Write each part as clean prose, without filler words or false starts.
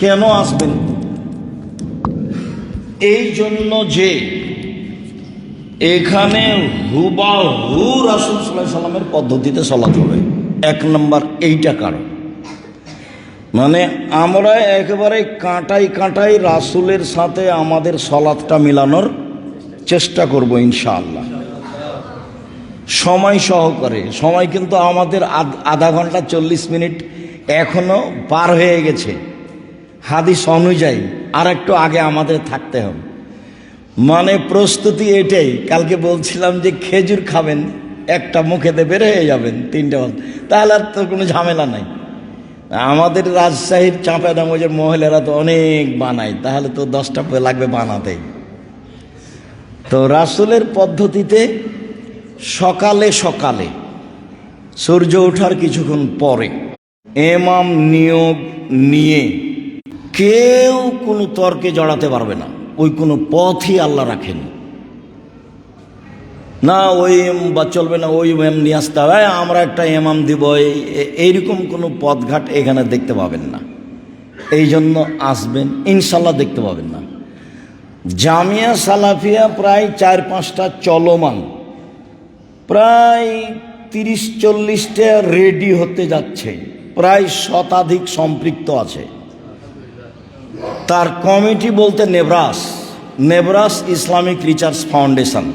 কেন আসবেন? এই জন্য যে এখানে হুবাহু রাসূল সাল্লাল্লাহু আলাইহি সাল্লামের পদ্ধতিতে সালাত হবে। এক নম্বর এইটা কারণ, মানে আমরা একেবারে কাঁটাই কাঁটাই রাসূলের সাথে আমাদের সালাতটা মিলানোর চেষ্টা করব ইনশাআল্লাহ, সময় সহকারে। সময় কিন্তু আমাদের আধা ঘন্টা 40 মিনিট এখনো পার হয়ে গেছে। হাদিস অনুযায়ী আর একটু আগে আমাদের থাকতে হবে। মানে প্রস্তুতি এটাই। কালকে বলছিলাম যে খেজুর খাবেন, একটা মুখেতে বের হয়ে যাবেন 3টে, তাহলে আর তো কোনো ঝামেলা নাই। আমাদের রাজশাহীর চাঁপাইনবাবগঞ্জের মহিলারা তো অনেক বানায়, তাহলে তো 10টা লাগবে বানাতে। তো রাসূলের পদ্ধতিতে সকালে সকালে সূর্য ওঠার কিছুক্ষণ পরে ইমাম নিয়োগ নিয়ে কেউ কোনো তর্কে জড়াতে পারবে না। ওই কোনো পথই আল্লাহ রাখেন না, ওই বা চলবে না, ওই ইমাম নিয়ে আসতে হবে, আমরা একটা ইমাম দিব, এইরকম কোনো পথঘাট এখানে দেখতে পাবেন না। এই জন্য আসবেন ইনশাল্লাহ, দেখতে পাবেন না। জামিয়া সালাফিয়া প্রায় 4-5টা চলমান, প্রায় 30-40টা রেডি হতে যাচ্ছে, প্রায় শতাধিক সম্পৃক্ত আছে। তার কমিটি বলতে নেবরাস ইসলামিক রিসার্চ ফাউন্ডেশন।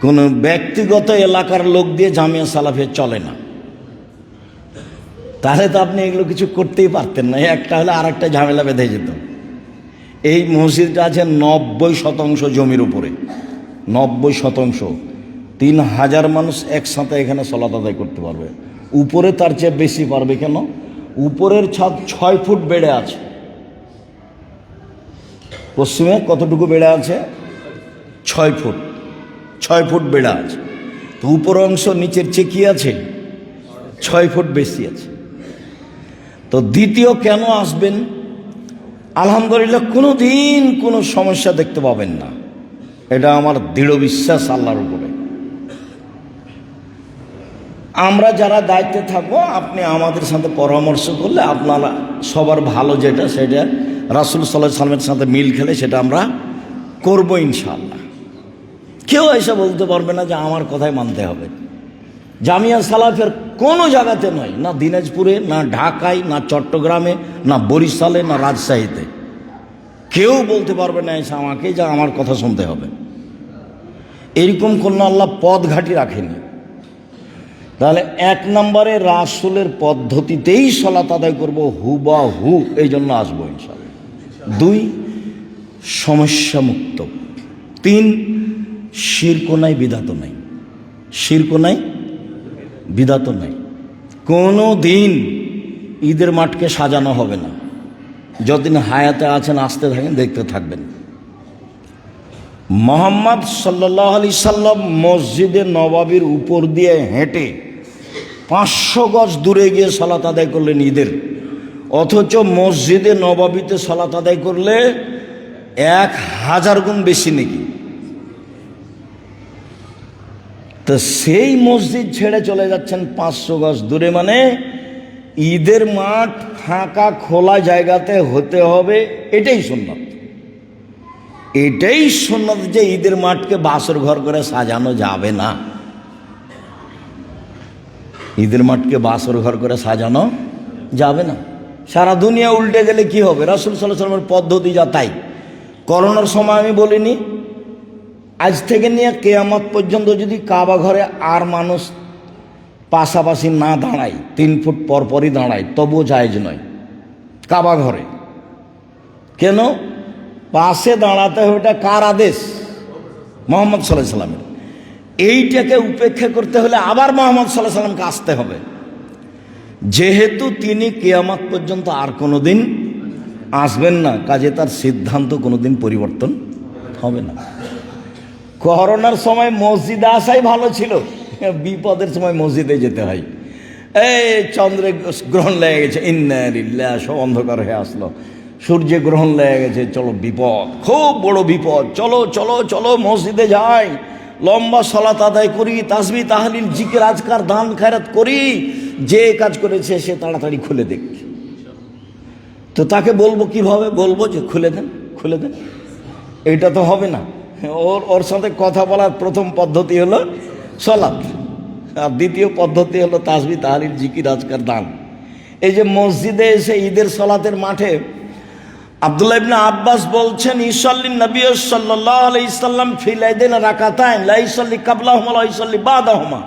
কোনো ব্যক্তিগত এলাকার লোক দিয়ে জামিয়া সালাফিয়া চলে না। তাহলে তো আপনি এগুলো কিছু করতেই পারতেন না, একটা হলে আর একটা ঝামেলা বেঁধে যেত। এই মসজিদটা আছে 90% জমির উপরে, 90%। 3000 মানুষ একসাথে এখানে সালাত আদায় করতে পারবে। উপরে তার চেয়ে বেশি পারবে। কেন? উপরের ছাদ 6 ফুট বেড়ে আছে। পশ্চিমে কতটুকু বেড়ে আছে? 6 ফুট বেড়ে আছে। তো উপর অংশ নিচের চেয়ে কি আছে? 6 ফুট বেশি আছে। তো দ্বিতীয় কেন আসবেন? আলহামদুলিল্লাহ কোনো দিন কোনো সমস্যা দেখতে পাবেন না, এটা আমার দৃঢ় বিশ্বাস আল্লাহর উপরে। আমরা যারা দায়িত্বে থাকবো, আপনি আমাদের সাথে পরামর্শ করলে আপনারা সবার ভালো যেটা, সেটা রাসূল সাল্লাল্লাহু আলাইহি সাল্লামের সাথে মিল খেলে সেটা আমরা করব ইনশাআল্লাহ। কেউ এসে বলতে পারবে না যে আমার কথাই মানতে হবে। জামিয়া সালাফের কোনো জায়গাতে নয়, না দিনাজপুরে, না ঢাকায়, না চট্টগ্রামে, না বরিশালে, না রাজশাহীতে কেউ বলতে পারবে না এসে আমাকে যে আমার কথা শুনতে হবে। এরকম কোনো আল্লাহ পথ ঘাটি রাখেনি। তাহলে 1 নম্বরে রাসূলের পদ্ধতিতেই সালাত আদায় করব হুবাহু, এই জন্য আসবো ইনশাআল্লাহ। 2 সমস্যা মুক্ত। 3 শিরক নাই, বিদআত নাই। শিরক নাই, বিদআত নাই। কোনো দিন ঈদের মাঠকে সাজানো হবে না। যতদিন হায়াতে আছেন আসতে থাকেন, দেখতে থাকবেন। মুহাম্মদ সাল্লাল্লাহু আলাইহি সাল্লাম মসজিদে নববীর উপর দিয়ে হেঁটে 500 গজ দূরে গিয়ে সালাত আদায় করলেন ঈদের, অথচ মসজিদে নববীতে সালাত আদায় করলে 1000 গুণ বেশি নাকি। তো সেই মসজিদ ছেড়ে চলে যাচ্ছেন 500 গজ দূরে, মানে ঈদের মাঠ ফাঁকা খোলা জায়গাতে হতে হবে, এটাই সুন্নাত। এটাই সুন্নাত যে ঈদের মাঠকে বাসর ঘর করে সাজানো যাবে না। ঈদের মাঠকে বাসর ঘর করে সাজানো যাবে না। সারা দুনিয়া উল্টে গেলে কি হবে? রাসূল সাল্লাল্লাহু আলাইহি ওয়াসাল্লামের পদ্ধতি যা তাই। করোনার সময় আমি বলিনি, আজ থেকে নিয়ে কিয়ামত পর্যন্ত যদি কাবা ঘরে আর মানুষ পাশাপাশি না দাঁড়ায়, 3 ফুট পরপরই দাঁড়ায়, তবুও জায়েজ নয় কাবা ঘরে। কেন? পাশে দাঁড়াতে হবে, এটা কার আদেশ? মুহাম্মদ সাল্লাল্লাহু আলাইহি সাল্লামের। এইটাকে উপেক্ষা করতে হলে আবার মুহাম্মদ সাল্লাল্লাহু আলাইহি সাল্লামকে আসতে হবে, যেহেতু তিনি কিয়ামত পর্যন্ত আর কোনোদিন আসবেন না, কাজে তার সিদ্ধান্ত কোনোদিন পরিবর্তন হবে না। করোনার সময় মসজিদে আসাই ভালো ছিল, বিপদের সময় মসজিদে যেতে হয়। এই চন্দ্রে গ্রহণ লেগে গেছে, ইন্না লিল্লাহ, সব অন্ধকার হয়ে আসলো। সূর্যে গ্রহণ লেগে গেছে, চলো বিপদ, খুব বড় বিপদ, চলো চলো চলো মসজিদে যাই, লম্বা সালাত আদায় করি, তাসবিহ তাহলিল জিকির আজকার দান খায়রাত করি। যে কাজ করেছে সে তাড়াতাড়ি খুলে দেখ। তো তাকে বলবো কিভাবে? বলবো যে খুলে দেন, খুলে দেন, এটা তো হবে না। ওর সাথে কথা বলার প্রথম পদ্ধতি হলো সলাৎ, আর দ্বিতীয় পদ্ধতি হলো তাসবিহ, তাহলিল, জিকির, আজকার, দান। এই যে মসজিদে এসে ঈদের সলাতের মাঠে আব্দুল্লাহ ইবনে আব্বাস বলছেন, ইসাল্লিন নবী সাল্লাল্লাহু আলাইহি সাল্লাম ফিল ঈদাইন রাকাতাইন লা ইসাল্লি কাবলাহুমা লা ইসাল্লি বাদাহুমা।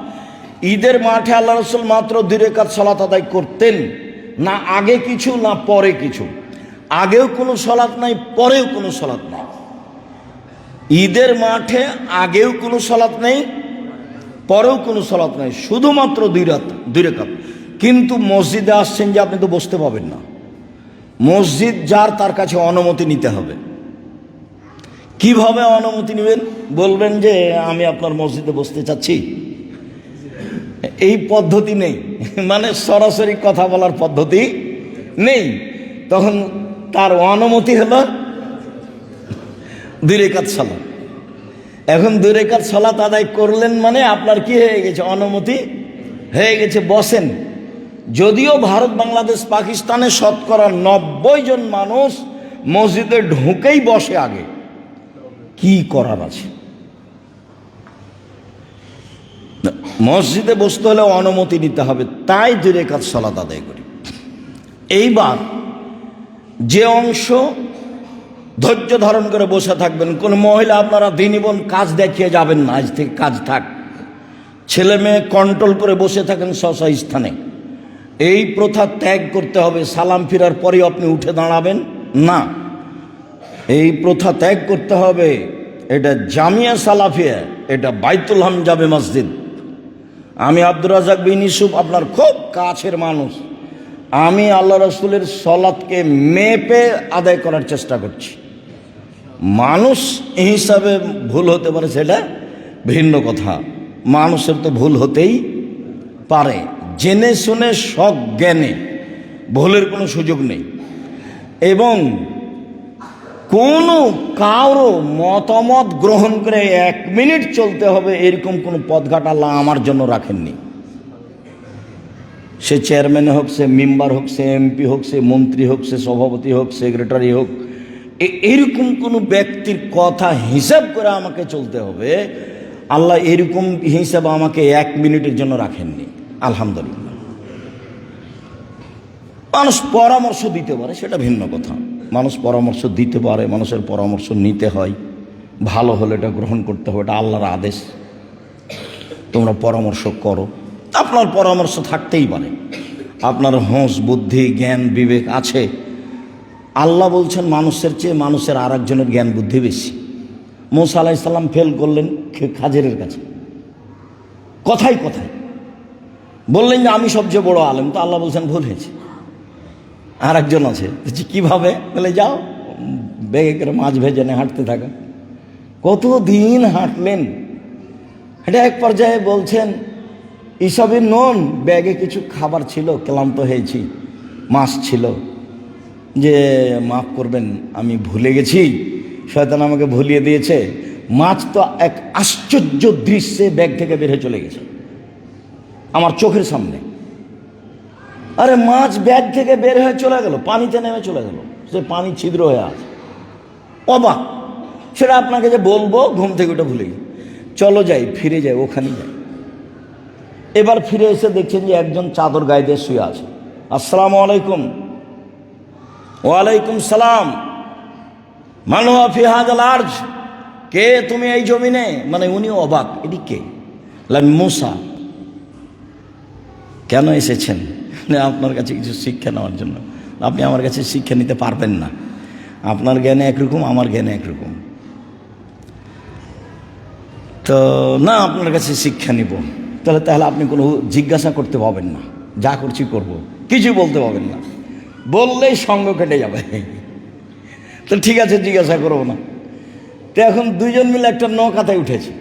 ঈদের মাঠে আল্লাহ রাসূল মাত্র 2 রাকাত সালাত আদায় করতেন, না আগে কিছু না পরে কিছু। আগেও কোনো সালাত নাই, পরেও কোনো সালাত নাই। ঈদের মাঠে আগেও কোনো সালাত নেই, পরেও কোনো সালাত নাই, শুধুমাত্র 2 রাকাত। কিন্তু মসজিদে আসছেন যে আপনি তো বসতে পাবেন না। মসজিদ যার, তার কাছে অনুমতি নিতে হবে। কিভাবে অনুমতি নেবেন? বলবেন যে আমি আপনার মসজিদে বসতে চাচ্ছি, এই পদ্ধতি নেই, মানে সরাসরি কথা বলার পদ্ধতি নেই। তখন তার অনুমতি হলো 2 রাকাত সালাত। এখন 2 রাকাত সালাত আদায় করলেন মানে আপনার কি হয়ে গেছে? অনুমতি হয়ে গেছে, বসেন। যদিও ভারত, বাংলাদেশ, পাকিস্তানে শতকরা 90 জন মানুষ মসজিদে ঢুকেই বসে আগে, কি করার আছে? মসজিদে বসতে হলে অনুমতি নিতে হবে, তাই 2 রাকাত সালাত আদায় করি। এইবার যে অংশ ধৈর্য ধারণ করে বসে থাকবেন, কোন মহিলা আপনারা দিনী বোন কাজ দেখিয়ে যাবেন না, আজ থেকে কাজ থাক, ছেলে মেয়ে কন্ট্রোল করে বসে থাকেন স্ব স্থানে, এই প্রথা ত্যাগ করতে হবে। সালাম ফিরার পরেই আপনি উঠে দাঁড়াবেন না, এই প্রথা ত্যাগ করতে হবে। এটা জামিয়া সালাফিয়া, এটা বাইতুল হামজাবে মসজিদ। আমি আব্দুর রাজ্জাক বিন ইউসুফ আপনার খুব কাছের মানুষ, আমি আল্লাহ রসুলের সলাতকে মেপে আদায় করার চেষ্টা করছি। মানুষ হিসাবে ভুল হতে পারে, সেটা ভিন্ন কথা। মানুষের তো ভুল হতেই পারে, জেনে শুনে সজ্ঞানে, ভুলের কোনো সুযোগ নেই। এবং কোনো কারো মতামত গ্রহণ করে 1 মিনিট চলতে হবে এরকম কোনো পথঘাট আল্লাহ আমার জন্য রাখেননি। সে চেয়ারম্যান হোক, সে মেম্বার হোক, সে এমপি হোক, সে মন্ত্রী হোক, সে সভাপতি হোক, সেক্রেটারি হোক, এরকম কোনো ব্যক্তির কথা হিসাব করে আমাকে চলতে হবে, আল্লাহ এরকম হিসাব আমাকে 1 মিনিটের জন্য রাখেননি। আলহামদুলিল্লাহ। মানুষ পরামর্শ দিতে পারে, সেটা ভিন্ন কথা। মানুষ পরামর্শ দিতে পারে, মানুষের পরামর্শ নিতে হয়, ভালো হলে এটা গ্রহণ করতে হবে, এটা আল্লাহর আদেশ। তোমরা পরামর্শ করো, আপনার পরামর্শ থাকতেই পারে, আপনার হোঁশ, বুদ্ধি, জ্ঞান, বিবেক আছে। আল্লাহ বলছেন মানুষের চেয়ে মানুষের আর একজনের জ্ঞান বুদ্ধি বেশি। মুসা আলাইহিস সালাম ফেল করলেন খাজিরের কাছে, কথায় কথায় বললেন যে আমি সবচেয়ে বড় আলেম, তো আল্লাহ বলছেন ভুল হয়েছে। আর একজন আছে, কিভাবে? বলে যাও ব্যাগে করে মাছ ভেজে নিয়ে হাঁটতে থাকা। কতদিন হাঁটলেন, এটা এক পর্যায়ে বলছেন ইসবের নন, ব্যাগে কিছু খাবার ছিল, ক্লান্ত হয়েছি, মাছ ছিল, যে মাফ করবেন আমি ভুলে গেছি, শয়তান আমাকে ভুলিয়ে দিয়েছে। মাছ তো এক আশ্চর্য দৃশ্যে ব্যাগ থেকে বের হয়ে চলে গেছে আমার চোখের সামনে। আরে মাছ ব্যাগ থেকে বের হয়ে চলে গেল, পানিতে নেমে চলে গেল, সে পানি ছিদ্র হয়ে আছে, অবাক। সেটা আপনাকে যে বলবো, ঘুম থেকে ওটা ভুলে গেছি। চলো যাই, ফিরে যাই, ওখানেই যাই। এবার ফিরে এসে দেখছেন যে একজন চাদর গায়ে দিয়ে শুয়ে আছে। আসসালামু আলাইকুম। ওয়ালাইকুম সালাম। মান হুয়া ফি হাযাল আরজ, কে তুমি এই জমিনে? মানে উনি অবাক, এটি কে? মুসা। কেন এসেছেন? আপনার কাছে কিছু শিক্ষা নেওয়ার জন্য। আপনি আমার কাছে শিক্ষা নিতে পারবেন না, আপনার জ্ঞানে একরকম, আমার জ্ঞানে একরকম। তো না, আপনার কাছে শিক্ষা নিব। তাহলে আপনি কোনো জিজ্ঞাসা করতে পারবেন না, যা করছি করব, কিছু বলতে পারবেন না, বললেই সঙ্গ কেটে যাবে। তো ঠিক আছে, জিজ্ঞাসা করবো না। তো এখন দুইজন মিলে একটা নৌকাতে উঠেছে,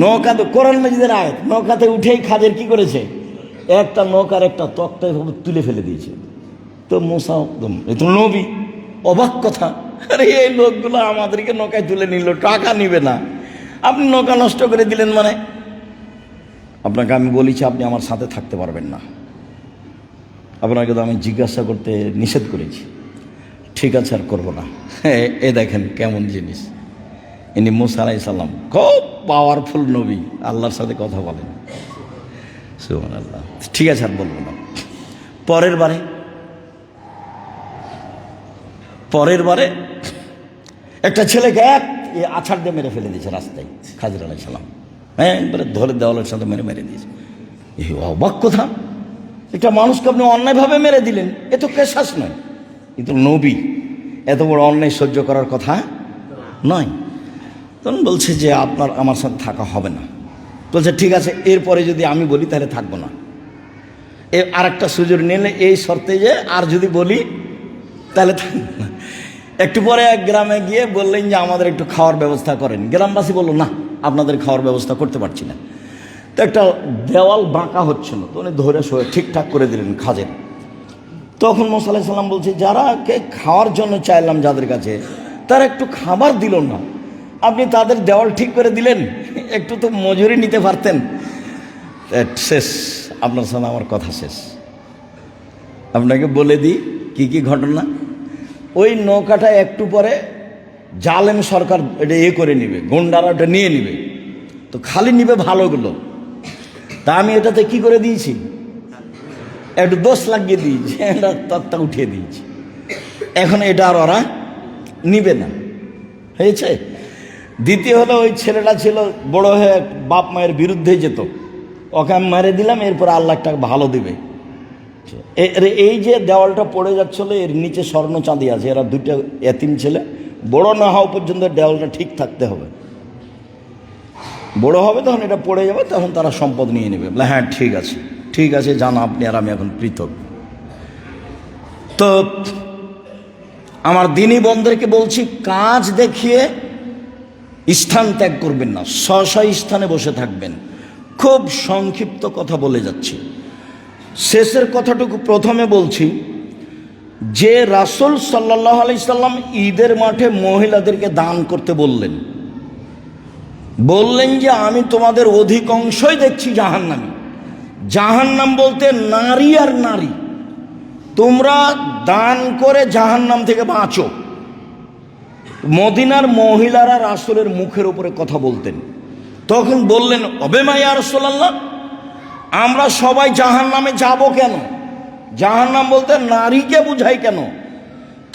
নৌকাতে, কোরআন মাজিদের আয়াত, নৌকাতে উঠেই খাদের কি করেছে, একটা নৌকার একটা তক্তায় তুলে ফেলে দিয়েছে। তো মুসা একদম, এ তো নবী, অবাক কথা। আরে এই লোকগুলো আমাদেরকে নৌকায় তুলে নিল, টাকা নিবে না, আপনি নৌকা নষ্ট করে দিলেন। মানে আপনাকে আমি বলেছি আপনি আমার সাথে থাকতে পারবেন না, আপনাকে তো আমি জিজ্ঞাসা করতে নিষেধ করেছি, ঠিক আছে আর করবো না। এ দেখেন কেমন জিনিস। ইনি মুসা আলাইহিস সালাম, খুব পাওয়ারফুল নবী, আল্লাহর সাথে কথা বলেন, সুবহানাল্লাহ। ঠিক আছে আর বলবো না। পরের বারে একটা ছেলেকে আছাড় দিয়ে মেরে ফেলে দিয়েছে রাস্তায়, খাজির আলাইহিস সালাম। হ্যাঁ, একবারে ধরে দেওয়ালের সাথে মেরে দিয়েছে। এই অবাক কথা, একটা মানুষকে আপনি অন্যায়ভাবে মেরে দিলেন, এ তো কেসাস নয়, কিন্তু নবী, এত বড় অন্যায় সহ্য করার কথা নয়। তখন বলছে যে আপনার আমার সাথে থাকা হবে না। বলছে ঠিক আছে, এরপরে যদি আমি বলি তাহলে থাকবো না। আর একটা সুযোগ নিলে এই শর্তে যে আর যদি বলি তাহলে থাকবো না। একটু পরে এক গ্রামে গিয়ে বললেন যে আমাদের একটু খাওয়ার ব্যবস্থা করেন। গ্রামবাসী বলল না, আপনাদের খাওয়ার ব্যবস্থা করতে পারছি না। তো একটা দেওয়াল বাঁকা হচ্ছিল, তো উনি ধরে ঠিকঠাক করে দিলেন খাজের। তখন মুসা আলাইহিস সালাম বলছে, যারাকে খাওয়ার জন্য চাইলাম যাদের কাছে, তারা একটু খাবার দিল না, আপনি তাদের দেওয়াল ঠিক করে দিলেন, একটু তো মজুরি নিতে পারতেন। শেষ, আপনার সাথে আমার কথা শেষ। আপনাকে বলে দিই কি ঘটনা। ওই নৌকাটা একটু পরে জালেম সরকার এটা করে নিবে, গুন্ডারা ওটা নিয়ে নিবে, তো খালি নিবে ভালোগুলো। তা আমি এটাতে কি করে দিয়েছি, একটু দোষ লাগিয়ে দিয়েছি, এটা তত্ত্বা উঠিয়ে দিয়েছি। এখন এটা আর ওরা নিবে না, হয়েছে। দ্বিতীয় হলো, ওই ছেলেটা ছিল বড় হয়ে বাপ মায়ের বিরুদ্ধে যেত, ওকে আমি মেরে দিলাম, এরপর আল্লাহ একটা ভালো দিবে। এই যে দেওয়ালটা পড়ে যাচ্ছিল, এর নিচে স্বর্ণ চাঁদি আছে, এরা দুইটা এতিম ছেলে, বড় না হওয়া পর্যন্ত দেওয়ালটা ঠিক থাকতে হবে। বড় হবে তখন এটা পড়ে যাবে, তখন তারা সম্পদ নিয়ে নেবে। বলে হ্যাঁ ঠিক আছে জানা, আপনি আর আমি এখন পৃথক। তো আমার দিনী বন্ধুদেরকে বলছি, কাজ দেখিয়ে স্থান ত্যাগ করবেন না, স্ব স্থানে বসে থাকবেন। খুব সংক্ষিপ্ত কথা বলে যাচ্ছি। শেষের কথাটুকু প্রথমে বলছি যে রাসূল সাল্লাল্লাহু আলাইহি সাল্লাম ঈদের মাঠে মহিলাদেরকে দান করতে বললেন যে আমি তোমাদের অধিকাংশই দেখছি জাহান্নামী। জাহান্নাম বলতে নারী আর নারী, তোমরা দান করে জাহান্নাম থেকে বাঁচো। মদিনার মহিলারা রাসূলের মুখের উপরে কথা বলতেন। তখন বললেন, অবেমা ইয়া রাসূলুল্লাহ, আমরা সবাই জাহান্নামে যাব কেন? জাহান্নাম বলতে নারীকে বুঝাই কেন?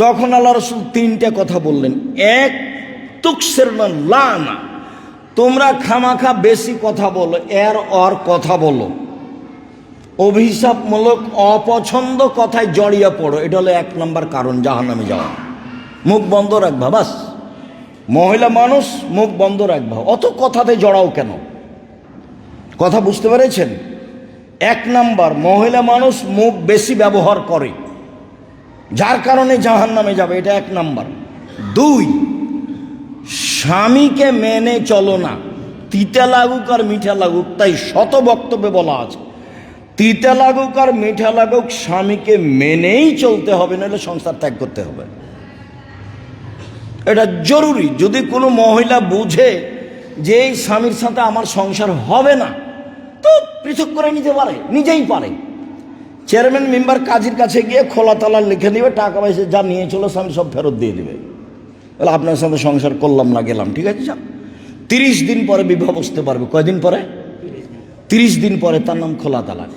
তখন আল্লাহ রাসূল তিনটা কথা বললেন। এক, তুকসিরনা লানা, তোমরা খামাখা বেশি কথা বলো, ওর কথা বলো, অভিশাপমূলক অপছন্দ কথায় জড়িয়ে পড়ো। এটা হলো 1 নম্বর কারণ জাহান্নামে যাওয়া। মুখ বন্ধ রাখবা, বাস। মহিলা মানুষ, মুখ বন্ধ রাখবা, অত কথাতে জড়াও কেন? কথা বুঝতে পেরেছেন? 1 নম্বর, মহিলা মানুষ মুখ বেশি ব্যবহার করে, যার কারণে জাহান্নামে যাবে, এটা 1 নম্বর। 2, স্বামীকে মেনে চলো না, তিতা লাগুক আর মিঠা লাগুক, তাই শত বক্তব্যে বলা আছে, তিতা লাগুক আর মিঠা লাগুক স্বামীকে মেনেই চলতে হবে, নাহলে সংসার ত্যাগ করতে হবে। এটা জরুরি। যদি কোনো মহিলা বুঝে যে এই স্বামীর সাথে আমার সংসার হবে না, তো পৃথক করে নিতে পারে, নিজেই পারে। চেয়ারম্যান মেম্বার কাজীর কাছে গিয়ে খোলা তালা লিখে দিবে, টাকা পয়সা যা নিয়ে চলো স্বামী সব ফেরত দিয়ে দিবে। বলে আপনার সাথে সংসার করলাম না, গেলাম, ঠিক আছে যা। 30 দিন পরে বিবাহ বসতে পারবে। কয়দিন পরে? 30 দিন পরে, তার নাম খোলা তালাক।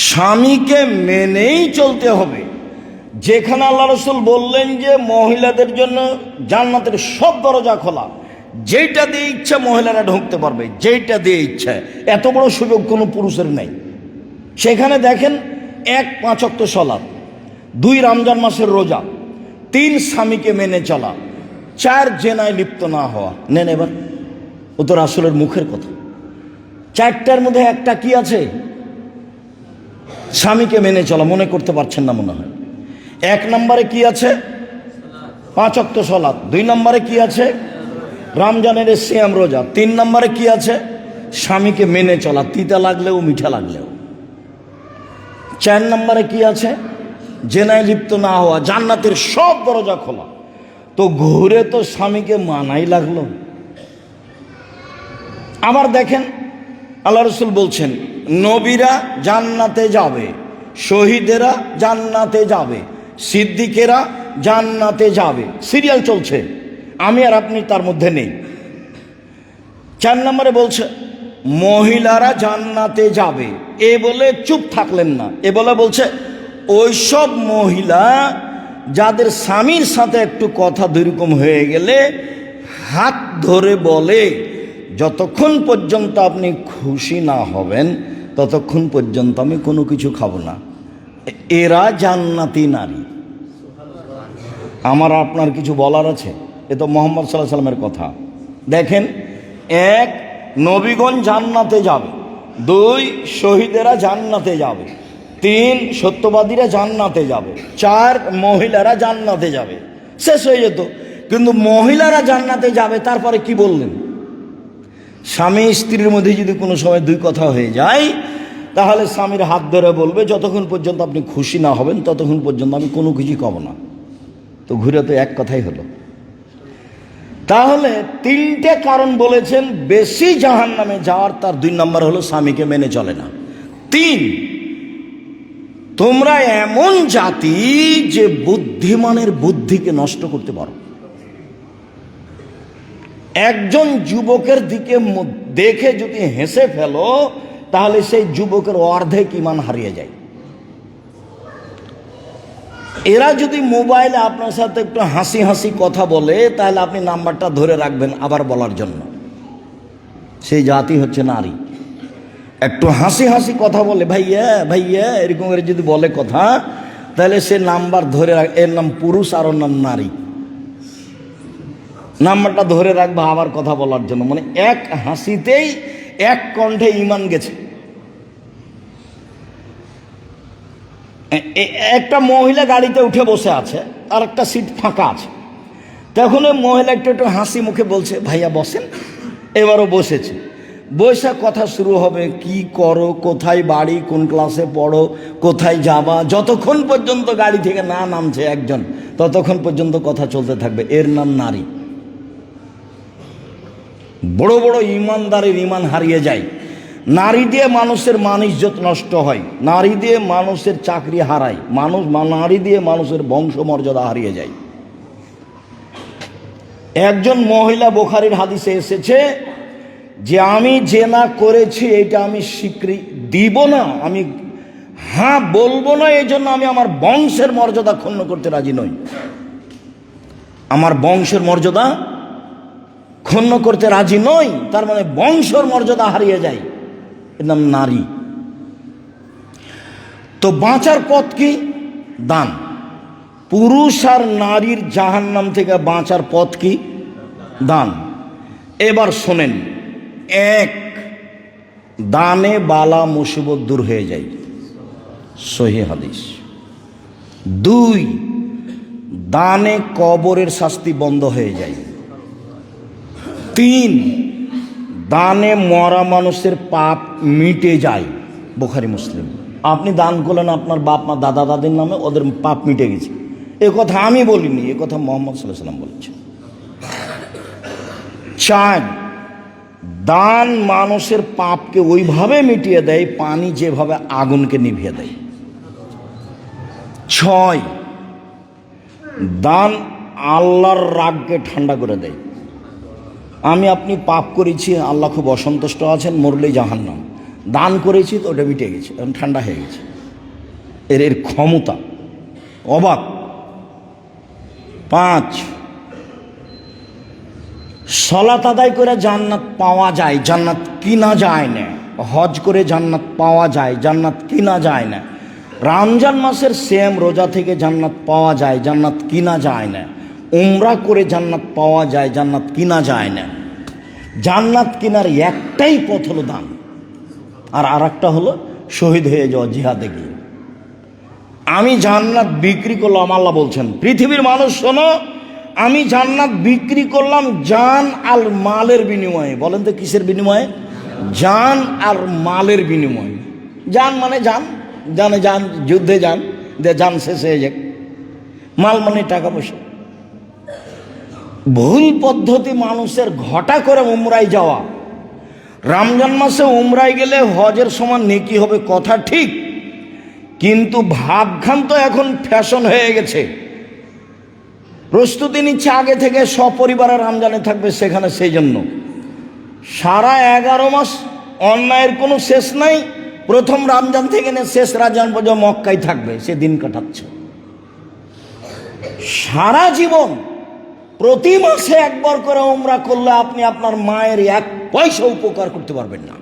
স্বামীকে মেনেই চলতে হবে। যেখানে আল্লাহ রাসূল বললেন যে মহিলাদের জন্য জান্নাতের সব দরজা খোলা, যেইটা দিয়ে ইচ্ছা মহিলারা ঢুকতে পারবে, যেইটা দিয়ে ইচ্ছা, এত বড় সুযোগ কোনো পুরুষের নেই। সেখানে দেখেন, 1 5 ওয়াক্ত সালাত, 2 রমজান মাসের রোজা, 3 স্বামীকে মেনে চলা, 4 জেনায় লিপ্ত না হওয়া। নেন এবার, ও তো রাসূলের মুখের কথা। 4টার মধ্যে একটা কি আছে? স্বামীকে মেনে চলা। মনে করতে পারছেন না মনে হয়। 1 নম্বরে কি আছে? 5 ওয়াক্ত সালাত। 2 নম্বরে কি আছে? রমজানের সিয়াম রোজা। 3 নম্বরে কি আছে? স্বামীকে মেনে চলা, তিতা লাগলেও মিঠা লাগলেও। 4 নম্বরে কি আছে? জেনায় লিপ্ত না হওয়া, জান্নাতের সব দরজা খোলা। তো ঘুরে তো স্বামীকে মানাই লাগলো। আবার দেখেন, আল্লাহ রাসূল বলছেন নবীরা জান্নাতে যাবে, শহীদেরা জান্নাতে যাবে, সিদ্দিকেরা জান্নাতে যাবে, সিরিয়াল চলছে, আমি আর আপনি তার মধ্যে নেই। 4 নম্বরে বলছে মহিলারা জান্নাতে যাবে, এ বলে চুপ থাকলেন না, এ বলে বলছে ওইসব মহিলা যাদের স্বামীর সাথে একটু কথা দুরকম হয়ে গেলে হাত ধরে বলে যতক্ষণ পর্যন্ত আপনি খুশি না হবেন ততক্ষণ পর্যন্ত আমি কোনো কিছু খাবো না, এরা জান্নাতি নারী। আমার আপনার কিছু বলার আছে? এ তো মোহাম্মদ সাল্লাল্লাহু আলাইহি ওয়াসাল্লামের কথা। দেখেন, 1, নবীগণ জান্নাতে যাবে, 2, শহীদেরা জান্নাতে যাবে, 3, সত্যবাদীরা জান্নাতে যাবে, 4, মহিলারা জান্নাতে যাবে, শেষ হয়ে যেত। কিন্তু মহিলারা জান্নাতে যাবে, তারপরে কি বললেন? স্বামী স্ত্রীর মধ্যে যদি কোনো সময় 2 কথা হয়ে যায় তাহলে স্বামীর হাত ধরে বলবে যতক্ষণ পর্যন্ত আপনি খুশি না হবেন ততক্ষণ পর্যন্ত আমি কোনো কিছু খাবো না। তো ঘুরে তো এক কথাই হলো। তাহলে 3টে কারণ বলেছেন বেশি জাহান্নামে যাওয়ার, তার 2 নম্বর হলো স্বামীকে মেনে চলে না। 3, তোমরা এমন জাতি যে বুদ্ধিমানের বুদ্ধিকে নষ্ট করতে পারো। একজন যুবকের দিকে দেখে যদি হেসে ফেলো তাহলে সেই যুবকের অর্ধেক ঈমান হারিয়ে যায়। এরা যদি মোবাইলে আপনার সাথে একটু হাসি হাসি কথা বলে তাহলে আপনি নাম্বারটা ধরে রাখবেন আবার বলার জন্য। সেই জাতি হচ্ছে নারী। একটু হাসি হাসি কথা বলে ভাইয়া ভাইয়া এরকম করে যদি বলে কথা, তাহলে সে নাম্বার ধরে এর নাম পুরুষ আর ওর নাম নারী। নাম্বারটা ধরে রাখবে আবার কথা বলার জন্য, মানে এক হাসিতেই এক কণ্ঠে ঈমান গেছে। একটা মহিলা গাড়িতে উঠে বসে আছে, আর একটা সিট ফাঁকা আছে। তখন ওই মহিলা একটু একটু হাসি মুখে বলছে ভাইয়া বসেন। এবারও বসেছে, বসে কথা শুরু হবে, কি করো, কোথায় বাড়ি, কোন ক্লাসে পড়ো, কোথায় যাবা। যতক্ষণ পর্যন্ত গাড়ি থেকে না নামছে একজন ততক্ষণ পর্যন্ত কথা চলতে থাকবে। এর নাম নারী। বড় বড় ইমানদারের ঈমান হারিয়ে যায়। নারী দিয়ে মানুষের মান ইজ্জত নষ্ট হয়, নারী দিয়ে মানুষের চাকরি হারায়, নারী দিয়ে মানুষের বংশ মর্যাদা হারিয়ে যায়। একজন মহিলা বুখারীর হাদিসে এসেছে যে আমি জেনা করেছি এটা আমি স্বীকৃতি দিব না, আমি হ্যাঁ বলবো না, এই জন্য আমি আমার বংশের মর্যাদা ক্ষুণ্ণ করতে রাজি নই। আমার বংশের মর্যাদা ক্ষুণ্ণ করতে রাজি নই, তার মানে বংশের মর্যাদা হারিয়ে যায়। এর নাম নারী। তো বাঁচার পথ কি? দান। পুরুষ আর নারীর জাহান্নাম থেকে বাঁচার পথ কি? দান। এবার শোনেন, 1, দানে বালা মুসিবত দূর হয়ে যায়, সহিহ হাদিস। 2, দানে কবরের শাস্তি বন্ধ হয়ে যায়। 3, দানে মরা মানুষের পাপ মিটে যায়, বুখারী মুসলিম। আপনি দান করলেন আপনার বাপ মা দাদা দাদির নামে, ওদের পাপ মিটে গেছে। এ কথা আমি বলিনি, এ কথা মুহাম্মদ সাল্লাল্লাহু আলাইহি ওয়াসাল্লাম বলেছেন। 4, দান মানুষের পাপকে ওইভাবে মিটিয়ে দেয় পানি যেভাবে আগুনকে নিভিয়ে দেয়। 6, দান আল্লাহর রাগকে ঠান্ডা করে দেয়। আমি আপনি পাপ করেছি, আল্লাহ খুব অসন্তুষ্ট আছেন, মরলেই জাহান্নাম। দান করেছি তো ওটা মিটে গেছে, এখন ঠান্ডা হয়ে গেছে। এর ক্ষমতা অবাক। 5, সালাত আদায় করে জান্নাত পাওয়া যায়, জান্নাত কিনা যায় না। হজ করে জান্নাত পাওয়া যায়, জান্নাত কিনা যায় না। রমজান মাসের সিয়াম রোজা থেকে জান্নাত পাওয়া যায়, জান্নাত কিনা যায় না। উমরা করে জান্নাত পাওয়া যায়, জান্নাত কিনা যায় না। জান্নাত কিনার একটাই পথ হলো দান, আর আরেকটা হলো শহীদ হয়ে যাওয়া জিহাদে গিয়ে। আমি জান্নাত বিক্রি করলাম, আল্লাহ বলছেন পৃথিবীর মানুষ শোনো, আমি জান্নাত বিক্রি করলাম জান আর মালের বিনিময়ে। বলেন তো কিসের বিনিময়ে? জান আর মালের বিনিময়ে। জান মানে জান, জানে যান, যুদ্ধে যান, যান শেষ হয়ে যাক। মাল মানে টাকা পয়সা। ভুল পদ্ধতি মানুষের ঘটা করে উমরায় যাওয়া। রমজান মাসে উমরায় গেলে হজের সমান নেকি হবে, কথা ঠিক, কিন্তু ভাবখান তো এখন ফ্যাশন হয়ে গেছে। প্রস্তুতি নিচ্ছে আগে থেকে, সপরিবারে রমজানে থাকবে সেখানে। সেই জন্য সারা 11 মাস অন্যায়ের কোনো শেষ নাই। প্রথম রমজান থেকে নিয়ে শেষ রমজান পর্যন্ত মক্কায় থাকবে, সে দিন কাটাচ্ছে। সারা জীবন প্রতি মাসে একবার করে উমরা করলে আপনি আপনার মায়ের 1 পয়সা উপকার করতে পারবেন না,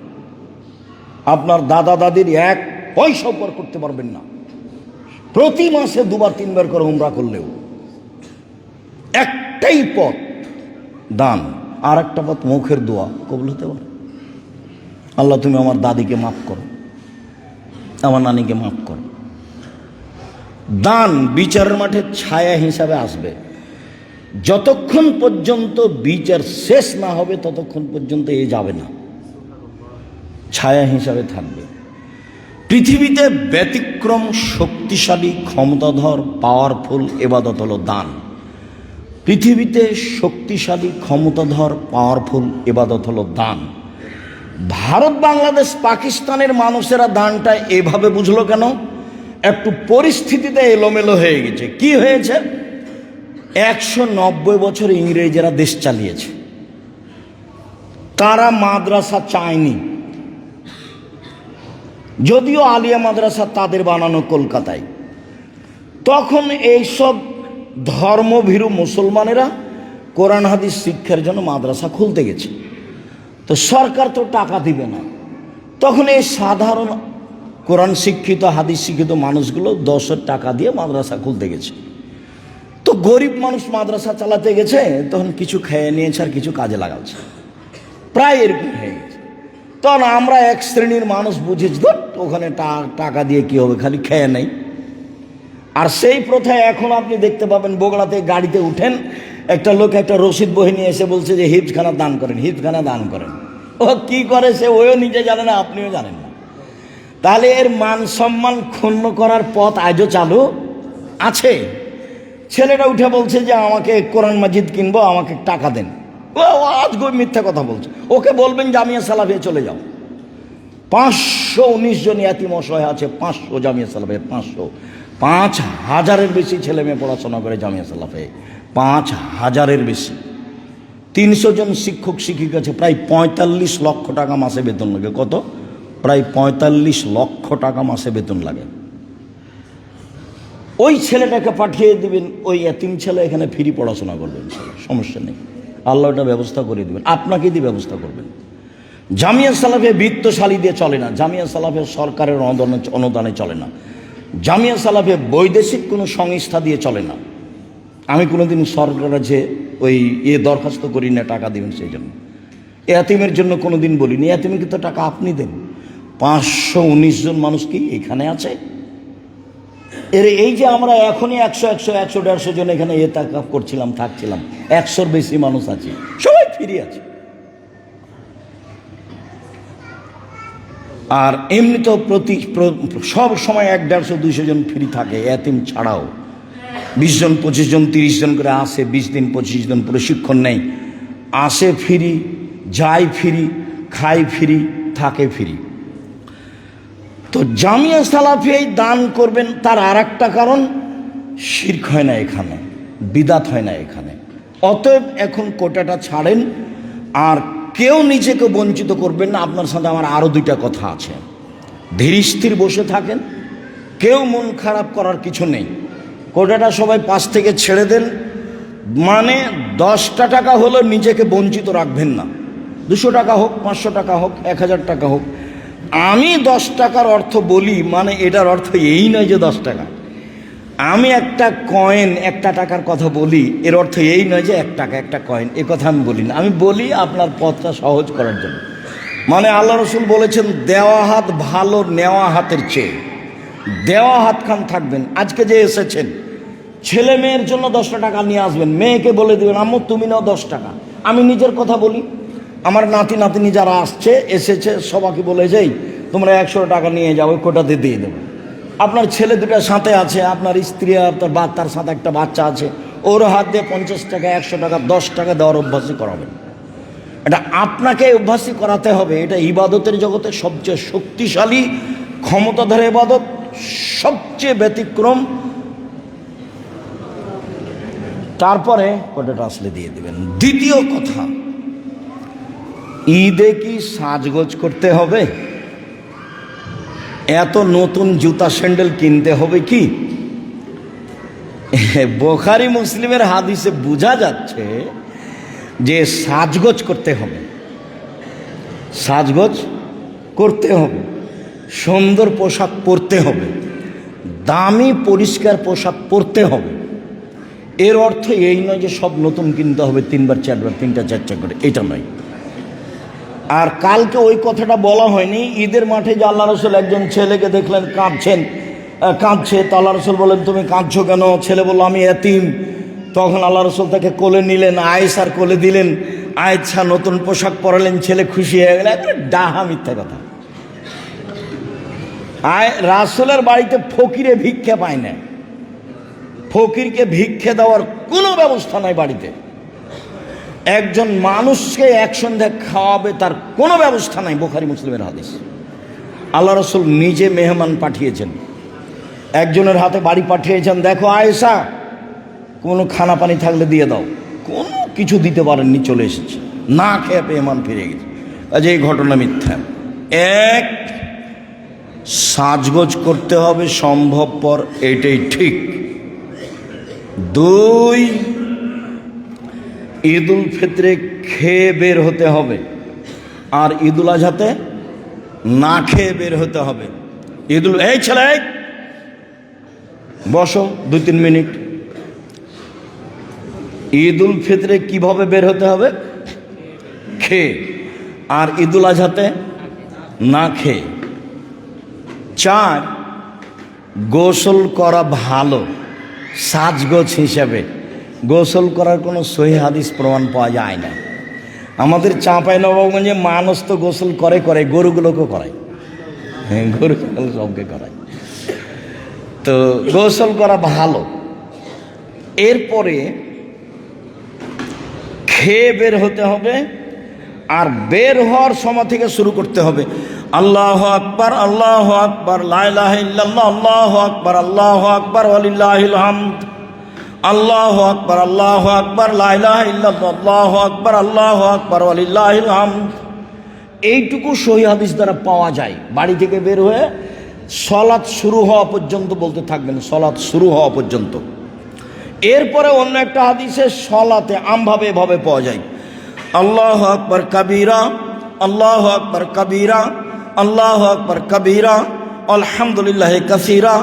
আপনার দাদা দাদির 1 পয়সা উপকার করতে পারবেন না। প্রতি মাসে 2-3 করে উমরা করলেও একটাই পথ দান, আর একটা পথ মুখের দোয়া কবুল হতে পারে। আল্লাহ তুমি আমার দাদিকে মাফ করো, আমার নানিকে মাফ করো। দান বিচারের মাঠে ছায়া হিসাবে আসবে। যতক্ষণ পর্যন্ত বিচার শেষ না হবে ততক্ষণ পর্যন্ত এ যাবে না, ছায়া হিসাবে থাকবে। পৃথিবীতে ব্যতিক্রম শক্তিশালী ক্ষমতাধর পাওয়ারফুল ইবাদত হলো দান। পৃথিবীতে শক্তিশালী ক্ষমতাধর পাওয়ারফুল ইবাদত হলো দান। ভারত, বাংলাদেশ, পাকিস্তানের মানুষেরা দানটা এভাবে বুঝলো কেন? একটু পরিস্থিতিতে এলোমেলো হয়ে গেছে। কি হয়েছে? 190 বছর ইংরেজেরা দেশ চালিয়েছে, তারা মাদ্রাসা চায়নি। যদিও আলিয়া মাদ্রাসা তাদের বানানো কলকাতায়। তখন এইসব ধর্মভীরু মুসলমানেরা কোরআন হাদিস শিক্ষার জন্য মাদ্রাসা খুলতে গেছে। তো সরকার তো টাকা দিবে না। তখন এই সাধারণ কোরআন শিক্ষিত হাদিস শিক্ষিত মানুষগুলো 10 টাকা দিয়ে মাদ্রাসা খুলতে গেছে। তো গরিব মানুষ মাদ্রাসা চালাতে গেছে, তখন কিছু খেয়ে নিয়েছে আর কিছু কাজে লাগাচ্ছে, প্রায় এরকম হয়ে গেছে। তখন আমরা এক শ্রেণীর মানুষ বুঝেছি, ওখানে টাকা দিয়ে কি হবে, খালি খেয়ে নেই। আর সেই প্রথায় এখন আপনি দেখতে পাবেন, বগুড়াতে গাড়িতে উঠেন, একটা লোক একটা রসিদ বই নিয়ে এসে বলছে যে হিফখানা দান করেন, হিফখানা দান করেন। ও কি করে সে ওও নিজে জানে না, আপনিও জানেন না। তাহলে এর মান সম্মান ক্ষুণ্ণ করার পথ আজও চালু আছে। ছেলেটা উঠে বলছে যে আমাকে কোরআন মাজিদ কিনবো, আমাকে টাকা দেন। ও আজ মিথ্যা কথা বলছে। ওকে বলবেন জামিয়া সালাফিয়া চলে যাও। 519 জন ইয়াতীম অসহায় আছে, 500 জামিয়া সালাফে, 5,000-এর বেশি ছেলে মেয়ে পড়াশোনা করে জামিয়া সালাফে, 5,000-এর বেশি। 300 জন শিক্ষক শিক্ষিকা আছে, প্রায় 45 লক্ষ টাকা মাসে বেতন লাগে। কত? প্রায় 45 লক্ষ টাকা মাসে বেতন লাগে। ওই ছেলেটাকে পাঠিয়ে দিবেন, ওই এতিম ছেলে এখানে ফ্রি পড়াশোনা করবেন, সমস্যা নেই। আল্লাহ এটা ব্যবস্থা করে দিবেন, আপনাকে দিয়ে ব্যবস্থা করবেন। জামিয়া সালাফে বিত্তশালী দিয়ে চলে না, জামিয়া সালাফে সরকারের অনুদানে চলে না, জামিয়া সালাফে বৈদেশিক কোনো সংস্থা দিয়ে চলে না। আমি কোনোদিন সরকারের যে ওই দরখাস্ত করি না টাকা দিবেন সেই জন্য। এতিমের জন্য কোনোদিন বলিনি, এতিমকে তো টাকা আপনি দেন। 519 জন মানুষ কি এখানে আছে? এই যে আমরা এখনই 100-150 জন এখানে এতাকাফ করছিলাম, থাকছিলাম, 100-র বেশি মানুষ আছে, সবাই ফ্রি আছে। আর এমনি তো সব সময় 100-150-200 জন ফ্রি থাকে, এতিম ছাড়াও 20 জন 25 জন 30 জন করে আসে, 20 দিন 25 দিন প্রশিক্ষণ নেই, আসে ফ্রি, যায় ফ্রি, খায় ফ্রি, থাকে ফ্রি। তো জামিয়া সালাফি দান করবেন, তার আর একটা কারণ, শিরক হয় না এখানে, বিদাত হয় না এখানে। অতএব এখন কোটাটা ছাড়েন, আর কেউ নিজেকে বঞ্চিত করবেন না। আপনার সাথে আমার আরও 2টা কথা আছে। ধীর স্থির বসে থাকেন, কেউ মন খারাপ করার কিছু নেই। কোটাটা সবাই পাশ থেকে ছেড়ে দেন। মানে 10টা টাকা হলো নিজেকে বঞ্চিত রাখবেন না। 200 টাকা হোক, 500 টাকা হোক, 1000 টাকা হোক। আমি 10 টাকার অর্থ বলি, মানে এটার অর্থ এই নয় যে 10 টাকা। আমি একটা কয়েন, 1 টাকার কথা বলি, এর অর্থ এই নয় যে 1 টাকা একটা কয়েন, এ কথা আমি বলি না। আমি বলি আপনার পথটা সহজ করার জন্য। মানে আল্লাহ রসুল বলেছেন, দেওয়া হাত ভালো নেওয়া হাতের চেয়ে। দেওয়া হাত খান থাকবেন। আজকে যে এসেছেন, ছেলে মেয়ের জন্য 10টা টাকা নিয়ে আসবেন, মেয়েকে বলে দেবেন আম্মু তুমি নাও 10 টাকা। আমি নিজের কথা বলি, আমার নাতি নাতনি যারা এসেছে সবাইকে বলে যাই তোমরা 100 টাকা নিয়ে যাও, কোটাতে দিয়ে দেবো। আপনার ছেলে 2টা সাথে আছে, আপনার স্ত্রী আর তার সাথে একটা বাচ্চা আছে, ওর হাত দিয়ে 50 টাকা, 100 টাকা, 10 টাকা দেওয়ার অভ্যাসই করাবেন। এটা আপনাকে অভ্যাসই করাতে হবে। এটা ইবাদতের জগতে সবচেয়ে শক্তিশালী ক্ষমতাধর ইবাদত, সবচেয়ে ব্যতিক্রম। তারপরে ওটা আসলে দিয়ে দেবেন। দ্বিতীয় কথা, ঈদে কি সাজগোজ করতে হবে? এত নতুন জুতা স্যান্ডেল কিনতে হবে কি? বুখারী মুসলিমের হাদিসে বোঝা যাচ্ছে যে সাজগোজ করতে হবে, সাজগোজ করতে হবে, সুন্দর পোশাক পরতে হবে, দামি পরিষ্কার পোশাক পরতে হবে। এর অর্থ এই নয় যে সব নতুন কিনতে হবে, 3বার 4বার 3টা 4টা করে, এটা নয়। আর কালকে ওই কথাটা বলা হয়নি। ঈদের মাঠে যে আল্লাহ রসুল একজন ছেলেকে দেখলেন কাঁদছে, তো আল্লাহ রসুল বলেন তুমি কাঁদছো কেন? ছেলে বলল আমি এতিম। তখন আল্লাহ রসুল তাকে কোলে নিলেন, আয়েশার কোলে দিলেন, আয়েশা নতুন পোশাক পরালেন, ছেলে খুশি হয়ে গেল। ডাহা মিথ্যা কথা। রাসূলের বাড়িতে ফকিরে ভিক্ষা পায় না, ফকিরকে ভিক্ষে দেওয়ার কোনো ব্যবস্থা নাই বাড়িতে। একজন মানুষকে একসঙ্গে খাওয়াবে তার কোনো ব্যবস্থা নাই, বুখারী মুসলিমের হাদিস। আল্লাহ রসুল নিজে মেহমান পাঠিয়েছেন, একজনের হাতে বাড়ি পাঠিয়েছেন, দেখো আয়েশা কোনো খানা পানি থাকলে দিয়ে দাও। কোনো কিছু দিতে পারেননি, চলে এসেছে, না খেয়ে মেহমান ফিরে গেছে। আজ এই ঘটনা মিথ্যা। এক, সাজগোজ করতে হবে সম্ভবপর, এটাই ঠিক। 2, ঈদুল ফিতরে খেয়ে বের হতে হবে, আর ঈদুল আজহাতে না খেয়ে বের হতে হবে। এই ছেলে বসো 2-3 মিনিট। ঈদুল ফিতরে কিভাবে বের হতে হবে? খেয়ে, আর ঈদুল আজহাতে না খেয়ে। 4, গোসল করা ভালো সাজগোজ হিসাবে। গোসল করার কোনো সহিহ হাদিস প্রমাণ পাওয়া যায় না। আমাদের চাঁপাইনবাবগঞ্জে মানুষ তো গোসল করে, গরুগুলোকেও করায়, হ্যাঁ গরু সবকে করায়। তো গোসল করা ভালো। এরপরে খেয়ে বের হতে হবে, আর বের হওয়ার সময় থেকে শুরু করতে হবে আল্লাহু আকবার, আল্লাহু আকবার, লা ইলাহা ইল্লাল্লাহ, আল্লাহু আকবার, আল্লাহু আকবার, ওয়ালিল্লাহিল হামদ, আল্লাহু আকবার, আল্লাহু আকবার, লা ইলাহা ইল্লাল্লাহ, আল্লাহু আকবার, আল্লাহু আকবার, ওয়ালিল্লাহিল হামদ। এইটুকু সহিহ হাদিস দ্বারা পাওয়া যায়। বাড়ি থেকে বের হয়ে সালাত শুরু হওয়া পর্যন্ত বলতে থাকবেন, সালাত শুরু হওয়া পর্যন্ত। এরপরে অন্য একটা হাদিসে সালাতে আমভাবে এভাবে পাওয়া যায়, আল্লাহু আকবার কাবীরা, আল্লাহু আকবার কাবীরা, আল্লাহু আকবার কাবীরা, আলহামদুলিল্লাহি কাসীরা,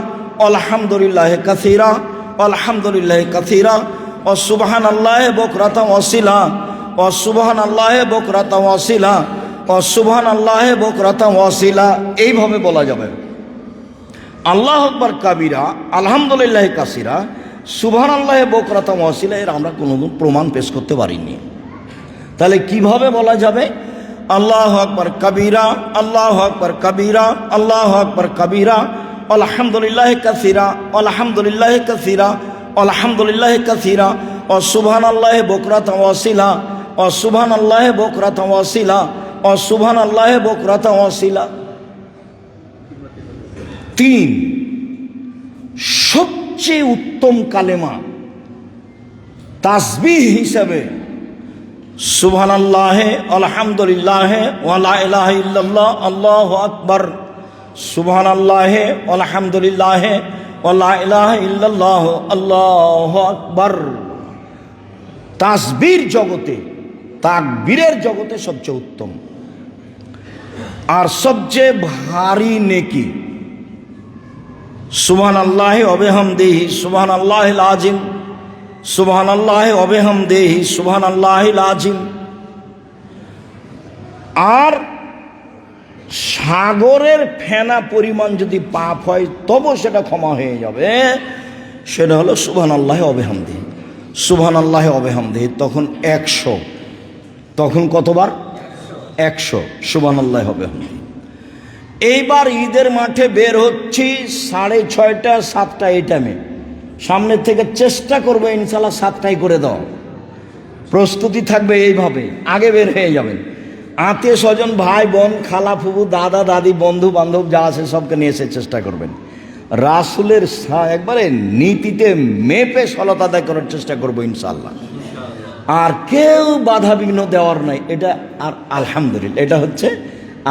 আলহামদুলিল্লাহি কাসীরা, আলহামদুলিল্লাহি কাসীরা, ওয়া সুবহানাল্লাহি বুকরাতান ওয়া আসীলা, ওয়া সুবহানাল্লাহি বুকরাতান ওয়া আসীলা, ওয়া সুবহানাল্লাহি বুকরাতান ওয়া আসীলা। এইভাবে বলা যাবে। আল্লাহু আকবার কাবীরা, আলহামদুলিল্লাহি কাসীরা, সুবহানাল্লাহি বুকরাতান ওয়া আসীলা, এর আমরা কোনো প্রমাণ পেশ করতে পারিনি। তাহলে কিভাবে বলা যাবে? আল্লাহু আকবার কাবীরা, আল্লাহু আকবার কাবীরা, আল্লাহু আকবার কাবীরা, আলহামদুলিল্লাহি কাসীরা, আলহামদুলিল্লাহি কাসীরা, আলহামদুলিল্লাহি কাসীরা, ওয়া সুবহানাল্লাহি বুকরাতান ওয়া আসীলা, ওয়া সুবহানাল্লাহি বুকরাতান ওয়া আসীলা, ওয়া সুবহানাল্লাহি বুকরাতান ওয়া আসীলা। 3, সবচেয়ে উত্তম কালেমা তাসবিহ হিসাবে সুবহানাল্লাহি, আলহামদুলিল্লাহি, ওয়া লা ইলাহা ইল্লাল্লাহ, আল্লাহু আকবার, সুবহানাল্লাহি, আলহামদুলিল্লাহি, ওয়া লা ইলাহা ইল্লাল্লাহ, আল্লাহু আকবার। তাসবির জগতে, তাকবীরের জগতে সবচেয়ে উত্তম আর সবচেয়ে ভারী নেকি সুবহানাল্লাহি ওয়া বিহামদিহি সুবহানাল্লাহিল আযীম, সুবহানাল্লাহি ওয়া বিহামদিহি সুবহানাল্লাহিল আযীম। আর সাগরের ফেনা পরিমাণ যদি পাপ হয় তবু সেটা ক্ষমা হয়ে যাবে, সেটা হলো সুবহানাল্লাহি ওয়া বিহামদিহি, সুবহানাল্লাহি ওয়া বিহামদিহি। তখন 100, তখন কতবার? 100 সুবহানাল্লাহি ওয়া বিহামদিহি। এইবার ঈদের মাঠে বের হচ্ছি 6:30 7টা এই টাইমে। সামনের থেকে চেষ্টা করবে ইনশাল্লাহ 7টায় করে দাও, প্রস্তুতি থাকবে। এইভাবে আগে বের হয়ে যাবেন। আত্মীয় স্বজন, ভাই বোন, খালা ফুফু, দাদা দাদি, বন্ধু বান্ধব যা আছে সবকে নিয়ে এসে চেষ্টা করবেন। রাসূলের একবারে নীতিতে মেপে সালাত আদায় করার চেষ্টা করবো ইনশাআল্লাহ। আর কেউ বাধা বিঘ্ন দেওয়ার নাই। এটা আর আলহামদুলিল্লাহ, এটা হচ্ছে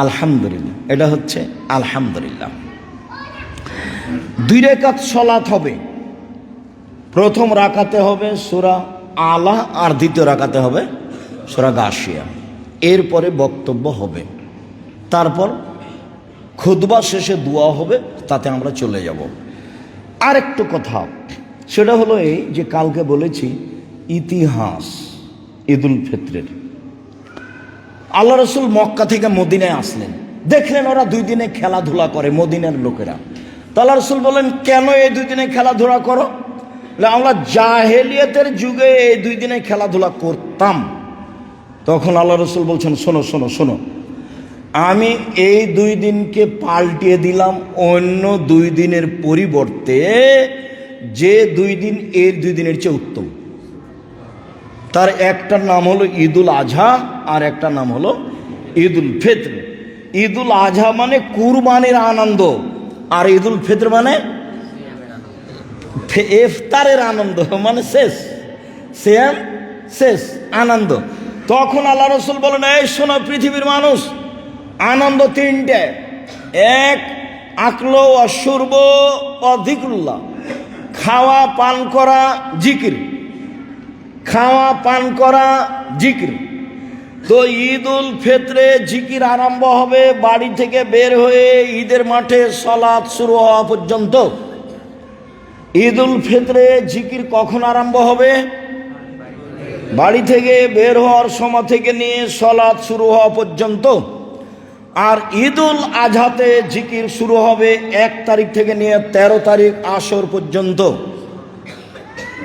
আলহামদুলিল্লাহ, এটা হচ্ছে আলহামদুলিল্লাহ। 2 রাকাত সালাত হবে। প্রথম রাকাতে হবে সূরা আলা, আর দ্বিতীয় রাকাতে হবে সূরা গাশিয়া। এরপরে বক্তব্য হবে, তারপর খুতবা শেষে দোয়া হবে, তাতে আমরা চলে যাব। আর একটু কথা, সেটা হলো এই যে কালকে বলেছি ইতিহাস ঈদুল ফিতরের। আল্লাহ রসুল মক্কা থেকে মদিনায় আসলেন, দেখলেন ওরা 2 দিনে খেলাধুলা করে মদিনার লোকেরা। তো আল্লাহ রসুল বলেন, কেন এই 2 দিনে খেলাধুলা করো? আমরা জাহেলিয়াতের যুগে এই 2 দিনে খেলাধুলা করতাম। তখন আল্লাহ রসুল বলছেন, শোনো শোনো শোনো, আমি এই 2 দিনকে পাল্টিয়ে দিলাম অন্য 2 দিনের পরিবর্তে, যে 2 দিন এর 2 দিনের চেয়ে উত্তম। তার একটার নাম হলো ঈদুল আজহা, আর একটা নাম হলো ঈদুল ফিতর। ঈদুল আজহা মানে কুরবানির আনন্দ, আর ঈদুল ফিতর মানে ইফতারের আনন্দ, মানে শেষ সিয়াম, শেষ আনন্দ। তখন আল্লাহ রসুল বলেন, এই শোনো পৃথিবীর মানুষ, আনন্দ 3টে। 1 আকলো অশুর্ব অধিকুল্লাহ, খাওয়া পান করা জিকির, খাওয়া পান করা জিকির। তো ঈদুল ফিতরে জিকির আরম্ভ হবে বাড়ি থেকে বের হয়ে ঈদের মাঠে সালাত শুরু হওয়া পর্যন্ত। ঈদুল ফিতরে জিকির কখন আরম্ভ হবে? বাড়ি থেকে বের হওয়ার সময় থেকে নিয়ে সালাত শুরু হওয়া পর্যন্ত। আর ঈদুল আজহাতে জিকির শুরু হবে 1 তারিখ থেকে নিয়ে 13 তারিখ আসর পর্যন্ত।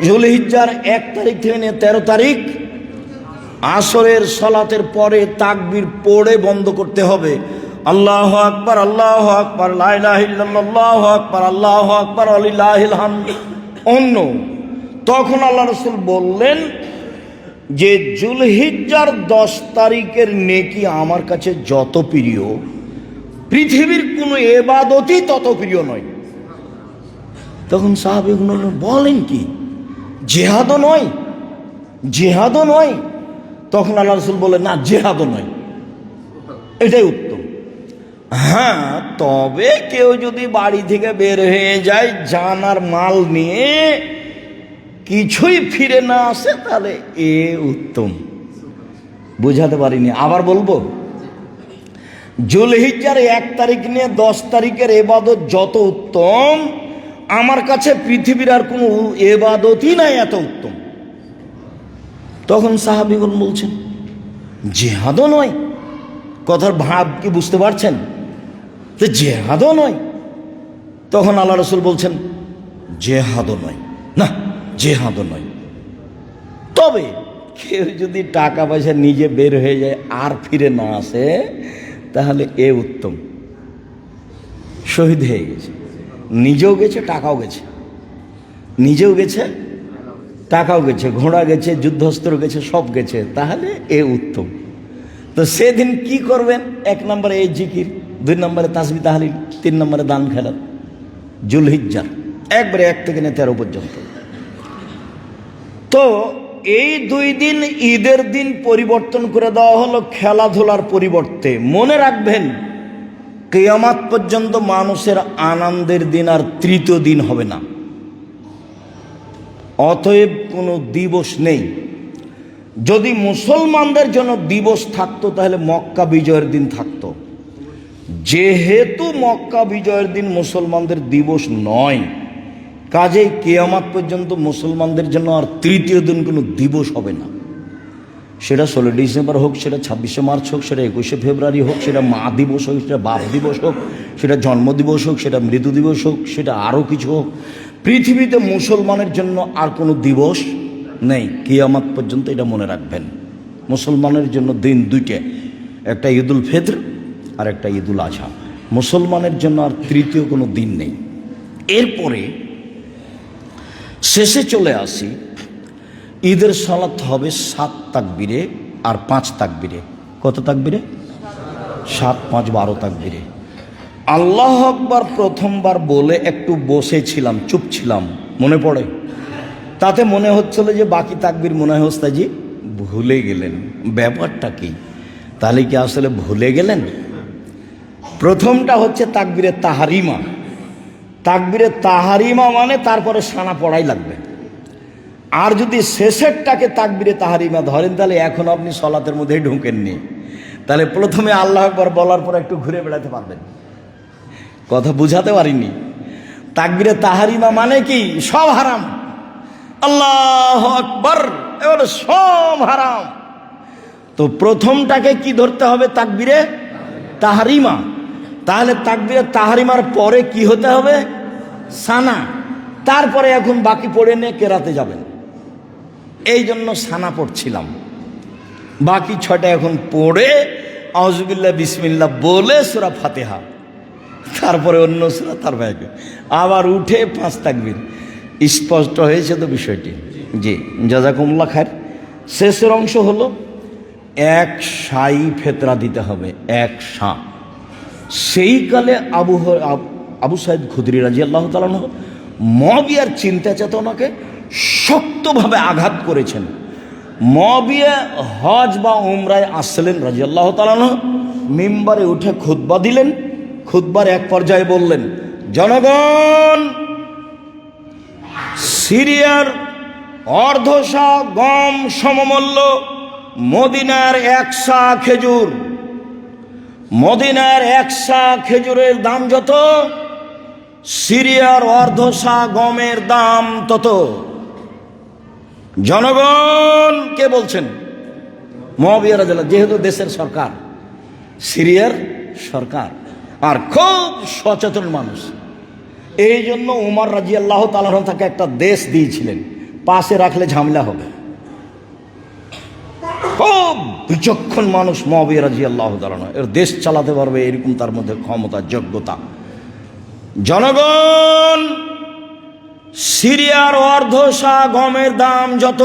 যুলহিজ্জার 1 তারিখ থেকে নিয়ে 13 তারিখ আসরের সালাতের পরে তাকবীর পড়ে বন্ধ করতে হবে। আল্লাহু আকবার, আল্লাহু আকবার, লা ইলাহা ইল্লাল্লাহ, আল্লাহু আকবার, আল্লাহু আকবার, ওয়ালিল্লাহিল হামদ। অন্য তখন আল্লাহ রাসূল বললেন যে যুলহিজ্জার 10 তারিখের নেকি আমার কাছে যত প্রিয়, পৃথিবীর কোনো ইবাদতই তত প্রিয় নয়। তখন সাহাবীগুলো বলেন, কি জিহাদও নয়? জিহাদও নয়? তখন আল্লাহ রাসূল বলেন, না জিহাদও নয়, এটাই উত্তম। হ্যাঁ, তবে কেউ যদি বাড়ি থেকে বের হয়ে যায় জানার মাল নিয়ে, কিছুই ফিরে না আসে, তাহলে এ উত্তম। বুঝাতে পারিনি, আবার বলবো। যুলহিজ্জার 1 তারিখ নিয়ে 10 তারিখের ইবাদত যত উত্তম, আমার কাছে পৃথিবীর আর কোনো ইবাদতই নাই এত উত্তম। তখন সাহাবীগণ বলছেন, জিহাদও নয়? কথার ভাব কি বুঝতে পারছেন? যে জিহাদও নয়। তখন আল্লাহ রাসূল বলছেন, জিহাদও নয়, না জিহাদও নয়। তবে কেউ যদি টাকা পয়সা নিজে বের হয়ে যায় আর ফিরে না আসে, তাহলে এ উত্তম। শহীদ হয়ে গেছে, নিজেও গেছে টাকাও গেছে, নিজেও গেছে টাকাও গেছে, ঘোড়া গেছে, যুদ্ধস্ত্র গেছে, সব গেছে, তাহলে এ উত্তম। তো সেদিন কি করবেন? 1 নম্বরে এই জিকির, 2 নম্বরে তাসবিহ তাহলিল, 3 নম্বরে দান খেলাত। যুলহিজ্জার একবারে 1 থেকে 13 পর্যন্ত। তো এই 2 দিন ঈদের দিন পরিবর্তন করে দেওয়া হলো খেলাধুলার পরিবর্তে। মনে রাখবেন, কিয়ামত পর্যন্ত মানুষের আনন্দের দিন আর 3য় দিন হবে না। অতএব কোনো দিবস নেই। যদি মুসলমানদের জন্য দিবস থাকতো তাহলে মক্কা বিজয়ের দিন থাকতো। যেহেতু মক্কা বিজয়ের দিন মুসলমানদের দিবস নয়, কাজেই কিয়ামত পর্যন্ত মুসলমানদের জন্য আর 3য় দিন কোনো দিবস হবে না। সেটা 16 ডিসেম্বর হোক, সেটা 26শে মার্চ হোক, সেটা 21শে ফেব্রুয়ারি হোক, সেটা মা দিবস হোক, সেটা বাপ দিবস হোক, সেটা জন্ম দিবস হোক, সেটা মৃত্যু দিবস হোক, সেটা আরও কিছু হোক, পৃথিবীতে মুসলমানের জন্য আর কোনো দিবস নেই কিয়ামত পর্যন্ত। এটা মনে রাখবেন। মুসলমানের জন্য দিন 2টে, একটা ঈদুল ফিতর আর একটা ঈদুল আজহা। মুসলমানের জন্য আর 3য় কোনো দিন নেই। এরপরে শেষে চলে আসি, ঈদের সালাত হবে 7 তাকবীরে আর 5 তাকবীরে। কত তাকবীরে? 7, 5, 12 তাকবীরে। আল্লাহু আকবার প্রথমবার বলে একটু বসেছিলাম, চুপ ছিলাম, মনে পড়ে? তাতে মনে হচ্ছিল যে বাকি তাকবীর মনে হয় ওস্তাদজি ভুলে গেলেন। ব্যাপারটা কি? তাহলে কি আসলে ভুলে গেলেন? প্রথমটা হচ্ছে তাকবীরে তাহারিমা। তাকবীরে তাহারিমা মানে তারপরে সানা পড়াই লাগবে। আর যদি শেষেরটাকে তাকবীরে তাহারিমা ধরেন তাহলে এখন আপনি সলাতের মধ্যেই ঢুকেননি। তাহলে প্রথমে আল্লাহু আকবার বলার পর একটু ঘুরে বেড়াতে পারবেন। কথা বুঝাতে পারিনি। তাকবীরে তাহারিমা মানে কি? সব হারাম। আল্লাহু আকবার, এবারে সব হারাম। তো প্রথমটাকে কি ধরতে হবে? তাকবীরে তাহারিমা। তাহলে তাকবীরে তাহারিমার পরে কি হতে হবে? সানা। তারপরে এখন বাকি পড়ে নিয়ে কেরাতে যাবেন। এই জন্য সানা পড়ছিলাম। বাকি ছয়টা এখন পড়ে আউযুবিল্লাহ বিসমিল্লাহ বলে সূরা ফাতিহা, তারপরে অন্য সূরা, তার বাইরে আবার উঠে 5 তাকবীর। স্পষ্ট হয়েছে তো বিষয়টি? জি, জাযাকুমুল্লাহ খায়ের। শেষের অংশ হলো 1 শাই ফেতরা দিতে হবে, 1 শা। সেই কালে আবু সাইদ খুদরি রাদিয়াল্লাহু তাআলা আনহু মুআবিয়ার চিন্তা চেতনাকে শক্তভাবে আঘাত করেছেন। মুআবিয়া হজ বা উমরায় আসলেন রাদিয়াল্লাহু তাআলা আনহু, মিম্বারে উঠে খুতবা দিলেন। খুতবার এক পর্যায়ে বললেন, জনগণ, সিরিয়ার অর্ধশা গম সমমূল্য মদিনার 1 শা খেজুর। মদিনার 1 শা খেজুরের দাম যত, সিরিয়ার অর্ধশা গমের দাম তত। জনগণ, কে বলছেন? মুআবিয়া রাদিয়াল্লাহু, যেহেতু দেশের সরকার, সিরিয়ার সরকার, আর খুব সচেতন মানুষ। এই জন্য উমর রাদিয়াল্লাহু তাআলা তাকে একটা দেশ দিয়েছিলেন, পাশে রাখলে ঝামেলা হবে। খুব বিচক্ষণ মানুষ মুআবিয়া রাদিয়াল্লাহু তাআলা, এর দেশ চালাতে পারবে এরকম তার মধ্যে ক্ষমতা, যোগ্যতা। জনগণ, সিরিয়ার অর্ধশা গমের দাম যত,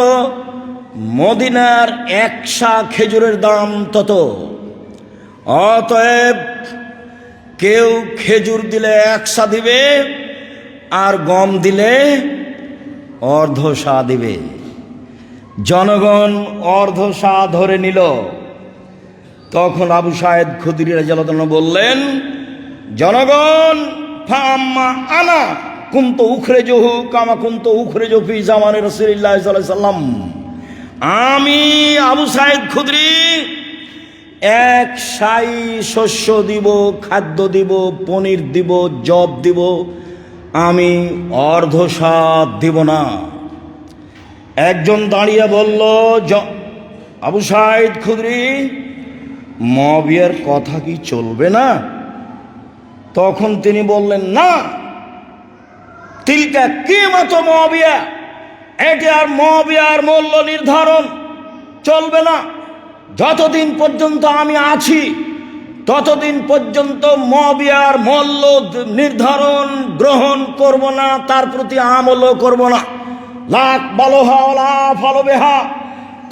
মদিনার 1 শা খেজুরের দাম তত। অতএব কেউ খেজুর দিলে 1 শা দিবে, আর গম দিলে অর্ধশা দিবে। জনগণ অর্ধশা ধরে নিল। তখন আবু সাইদ খুদরি রাদিয়াল্লাহু তাআলা বললেন, জনগণ, ফাম্মা আনা কুনতু উখরিজুহু কামা কুনতু উখরিজু ফি জামানে রাসূলিল্লাহ সাল্লাল্লাহু আলাইহি ওয়াসাল্লাম। আমি আবু সাইদ খুদরি 1 শাই শস্য দিব, খাদ্য দিব, পনির দিব, জব দিব, আমি অর্ধশা দিব না। একজন দাঁড়িয়ে বলল, আবু সাইদ খুদরি, মুআবিয়ার কথা কি চলবে না? তখন তিনি বললেন, না, তিলকা কিমাত মুআবিয়া, এটি আর মুআবিয়ার মূল্য নির্ধারণ চলবে না। যতদিন পর্যন্ত আমি আছি ততদিন পর্যন্ত মুআবিয়ার মূল্য নির্ধারণ গ্রহণ করব না, তার প্রতি আমলও করব না। লাক বালোহা ওয়ালা ফালবেহা,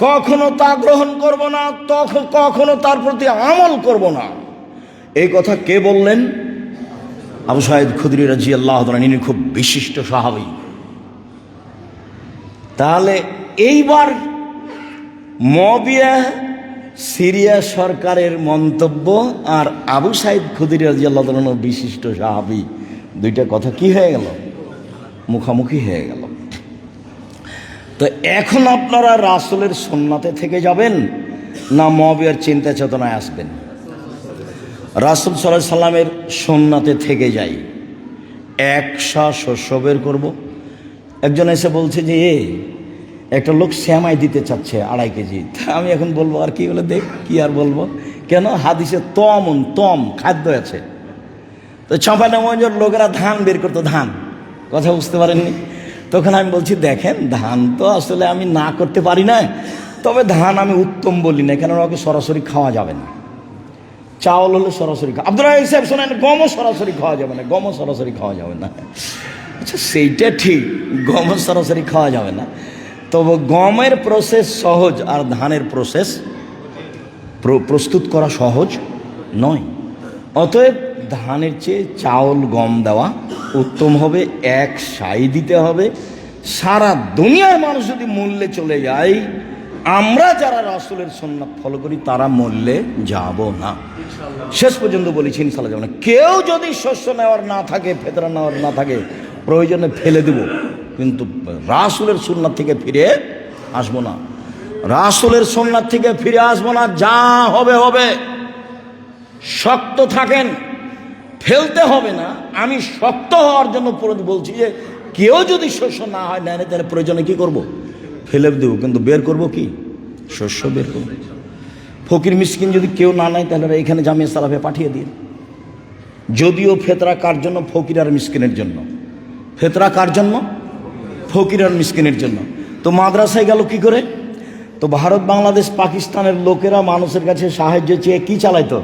কখনো তা গ্রহণ করব না, কখনো তার প্রতি আমল করব না। এই কথা কে বললেন? আবু সাইদ খুদরি রাদিয়াল্লাহু তাআলা, ইনি খুব বিশিষ্ট সাহাবী। তাহলে এইবার মুআবিয়া সিরিয়া সরকারের মন্তব্য আর আবু সাইদ খুদরি রাদিয়াল্লাহু তাআলা বিশিষ্ট সাহাবী, দুইটা কথা কি হয়ে গেল? মুখামুখি হয়ে গেল। তো এখন আপনারা রাসূলের সুন্নাতে থেকে যাবেন না মুআবিয়ার চিন্তা চেতনায় আসবেন? রাসূল সাল্লাল্লাহু আলাইহি সাল্লামের সুন্নাতে থেকে যাই। 1 শা শস্য বের করব। একজন এসে বলছে যে একটা লোক শ্যামাই দিতে চাচ্ছে 2.5 কেজি। আমি এখন বলবো আর কি? বলে দেখ, কি আর বলবো, কেন? হাদিসে তম খাদ্য আছে। তো চাঁপাইনবাবগঞ্জের লোকেরা ধান বের করতো, ধান, কথা বুঝতে পারেননি? তখন আমি বলছি, দেখেন, ধান তো আসলে আমি না করতে পারি না, তবে ধান আমি উত্তম বলি না, কেন ওকে সরাসরি খাওয়া যাবে না। চাউল হলে সরাসরি খাওয়া, আব্দুর রাজ্জাক সাহেব শোনেন, গমও সরাসরি খাওয়া যাবে না, গমও সরাসরি খাওয়া যাবে না। আচ্ছা, সেইটা ঠিক, গমও সরাসরি খাওয়া যাবে না, তবে গমের প্রসেস সহজ আর ধানের প্রসেস প্রস্তুত করা সহজ নয়। অতএব ধানের চেয়ে চাউল গম দেওয়া উত্তম হবে, এক সাই দিতে হবে। সারা দুনিয়ার মানুষ যদি মূল্যে চলে যায়, আমরা যারা রাসূলের সুন্নাত ফলো করি তারা মূল্যে যাব না। শেষ পর্যন্ত বলেছি ইনশাআল্লাহ যাব না। কেউ যদি শস্য নেওয়ার না থাকে, ফেতরা নেওয়ার না থাকে, প্রয়োজনে ফেলে দেব, কিন্তু রাসূলের সুন্নাত থেকে ফিরে আসবো না। রাসূলের সুন্নাত থেকে ফিরে আসবো না। যা হবে হবে। শক্ত থাকেন, ফেলতে হবে না। আমি শক্ত হওয়ার জন্য বলছি যে কেউ যদি শস্য না হয় নেয়, তাহলে প্রয়োজনে কি করব? ফেলে দেবো, কিন্তু বের করব কি? শস্য বের করব। ফকির মিসকিন যদি কেউ না নেয়, তাহলে এখানে জামিয়া সালাফে পাঠিয়ে দিন। যদিও ফেতরা কার জন্য? ফকির আর মিসকিনের জন্য। ফেতরা কার জন্য? ফকির আর মিসকিনের জন্য। তো মাদ্রাসায় গেল কি করে? তো ভারত, বাংলাদেশ, পাকিস্তানের লোকেরা মানুষের কাছে সাহায্য চেয়ে কি চালাইতো?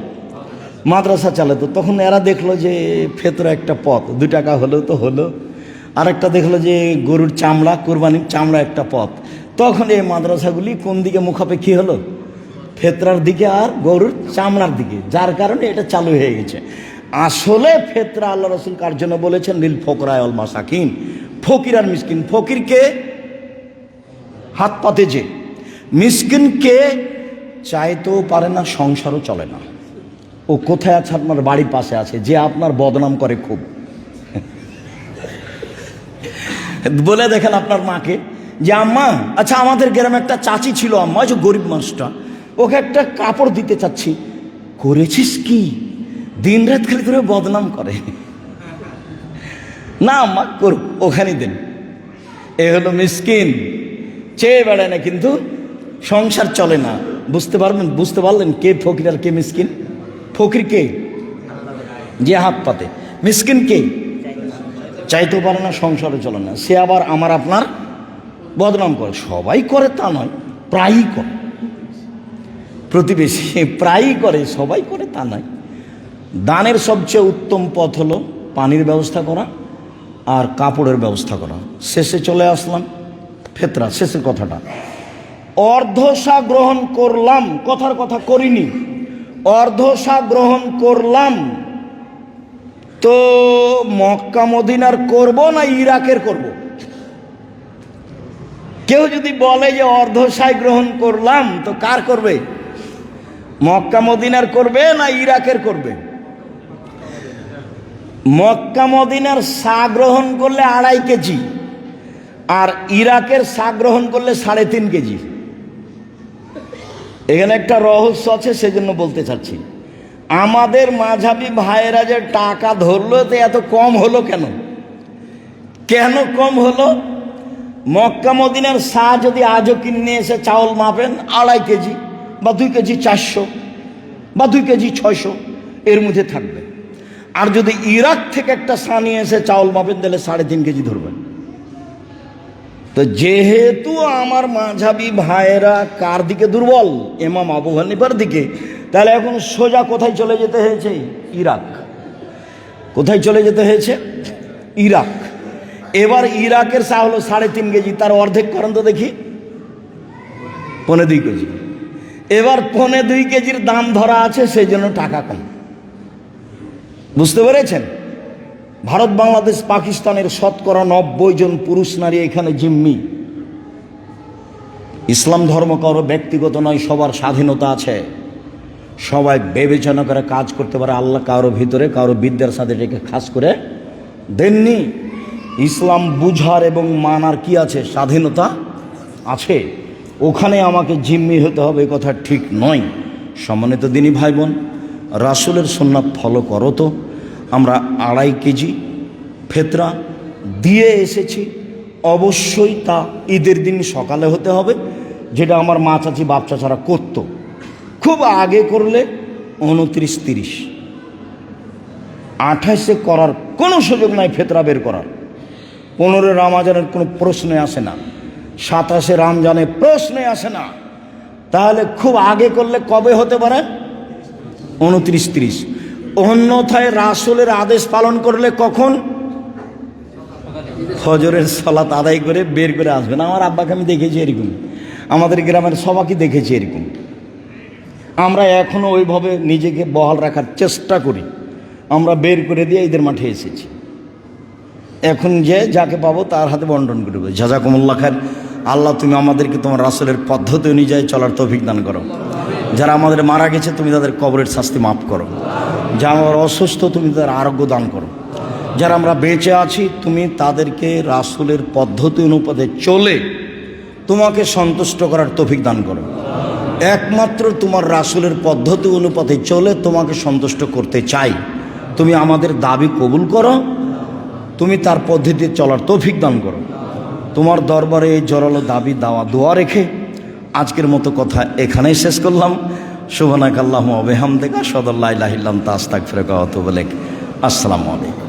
মাদ্রাসা চালাতো। তখন এরা দেখলো যে ফেতরা একটা পথ, 2 টাকা হলেও তো হলো। আর একটা দেখলো যে গরুর চামড়া, কোরবানির চামড়া একটা পথ। তখন এই মাদ্রাসাগুলি কোন দিকে মুখাপেক্ষী হলো? ফেতরার দিকে আর গরুর চামড়ার দিকে। যার কারণে এটা চালু হয়ে গেছে। আসলে ফেতরা আল্লাহ রাসূল কার জন্য বলেছেন? লিল ফুকরা ওয়াল মাসাকিন, ফকির আর মিসকিন। ফকিরকে হাত পাতে যে, মিসকিনকে চাইতেও পারে না, সংসারও চলে না। ও কোথায় আছে? আপনার বাড়ির পাশে আছে, যে আপনার বদনাম করে খুব। বলে দেখেন আপনার মাকে যে আম্মা, আচ্ছা আমাদের গ্রামে একটা চাচি ছিল আম্মা, যে গরিব মানুষটা, ওকে একটা কাপড় দিতে চাচ্ছি। করেছিস কি? দিন রাত খালি করে বদনাম করে। না আম্মা করুক, ওখানে দেন। এ হলো মিসকিন, চেয়ে বেড়ায় না কিন্তু সংসার চলে না। বুঝতে পারলেন কে ফকির আর কে মিসকিন? ফকির কে? যে হাত পাতে। মিসকিন কে? চাইতেও পারে না, সংসারে চলে না। সে আবার আমার আপনার বদনাম করে। সবাই করে তা নয়, প্রায়ই করে। প্রতিবেশী প্রায়ই করে, সবাই করে তা নয়। দানের সবচেয়ে উত্তম পথ হলো পানির ব্যবস্থা করা আর কাপড়ের ব্যবস্থা করা। শেষে চলে আসলাম ফেতরা, শেষের কথাটা। অর্ধশা গ্রহণ করলাম, কথার কথা করিনি। অর্ধশা গ্রহণ করলাম, তো মক্কা মদিনার করব না ইরাকের করব? কেউ যদি বলে যে অর্ধশাই গ্রহণ করলাম, তো কার করবে? মক্কা মদিনার করবে না ইরাকের করবে? মক্কা মদিনার সা গ্রহণ করলে 2.5 কেজি, আর ইরাকের সা গ্রহণ করলে 3.5 কেজি। এখানে একটা রহস্য আছে, সেজন্য বলতে চাচ্ছি। আমাদের মাঝাবি ভাইয়েরা যে টাকা ধরলো, তো এত কম হলো কেন? কেন কম হলো? মক্কা মদিনার সা যদি আজও কিনে এসে চাউল মাপেন 2.5 কেজি বা 2 কেজি 400 বা 2 কেজি 600 এর মধ্যে থাকবে। আর যদি ইরাক থেকে একটা সা নিয়ে এসে চাউল মাপেন, তাহলে 3.5 কেজি ধরবেন। তো যেহেতু আমার মাঝাবি ভাইয়েরা কার দিকে দুর্বল? ইমাম আবু হানিফার দিকে। তাহলে এখন সোজা কোথায় চলে যেতে হয়েছে? ইরাক। কোথায় চলে যেতে হয়েছে? ইরাক। এবার ইরাকের চা হলো 3.5 কেজি, তার অর্ধেক করেন তো দেখি, 2.25 কেজি। এবার 2.25 কেজির দাম ধরা আছে, সেই জন্য টাকা কম। বুঝতে পেরেছেন? ভারত, বাংলাদেশ, পাকিস্তানের 90% জন পুরুষ নারী এখানে জিম্মি। ইসলাম ধর্ম কারো ব্যক্তিগত নয়, সবার স্বাধীনতা আছে। সবাই বিবেচনা করে কাজ করতে পারে। আল্লাহ কারো ভিতরে কারো বিদ্যার সাথে এটাকে খাস করে দেননি। ইসলাম বুঝার এবং মানার কি আছে? স্বাধীনতা আছে। ওখানে আমাকে জিম্মি হতে হবে, এ কথা ঠিক নয়। সম্মানিত দিনী ভাই বোন, রাসূলের সুন্নাত ফলো করো। তো আমরা 2.5 কেজি ফেতরা দিয়ে এসেছি। অবশ্যই তা ঈদের দিন সকালে হতে হবে, যেটা আমার মা চাচি বাপ চাচারা করতো। খুব আগে করলে 29-30, 28-এ করার কোনো সুযোগ নাই ফেতরা বের করার। 15 রমজানের কোনো প্রশ্নে আসে না, 27 রমজানে প্রশ্নে আসে না। তাহলে খুব আগে করলে কবে হতে পারে? 29-30। অন্যথায় রাসূলের আদেশ পালন করলে কখন? ফজরের সালাত আদায় করে বের করে আসবেন। আমার আব্বাকে আমি দেখেছি এরকম, আমাদের গ্রামের সবাইকে দেখেছি এরকম। আমরা এখনও ওইভাবে নিজেকে বহাল রাখার চেষ্টা করি। আমরা বের করে দিয়ে ঈদের মাঠে এসেছি। এখন যে যাকে পাবো তার হাতে বন্টন করে দেবো। জাযাকুমুল্লাহ খায়ের। আল্লাহ তুমি আমাদেরকে তোমার রাসূলের পদ্ধতি অনুযায়ী চলার তৌফিক দান করো। যারা আমাদের মারা গেছে তুমি তাদের কবরের শাস্তি মাফ করো। যারা আমরা অসুস্থ তুমি তাদের আরোগ্য দান করো। যারা আমরা বেঁচে আছি তুমি তাদেরকে রাসূলের পদ্ধতি অনুপাতে চলে তোমাকে সন্তুষ্ট করার তৌফিক দান করো। একমাত্র তোমার রাসূলের পদ্ধতি অনুপাতে চলে তোমাকে সন্তুষ্ট করতে চাই। তুমি আমাদের দাবি কবুল করো, তুমি তার পদ্ধতিতে চলার তৌফিক দান করো। তোমার দরবারে এই জোরালো দাবি দাওয়া দোয়া রেখে আজকের মতো কথা এখানেই শেষ করলাম। সুবহানাকাল্লাহুম্মা ওয়া বিহামদিকা আশহাদু আল্লা ইলাহা ইল্লা আনতা আস্তাগফিরুকা ওয়া আতুবু ইলাইক। আসসালামু আলাইকুম।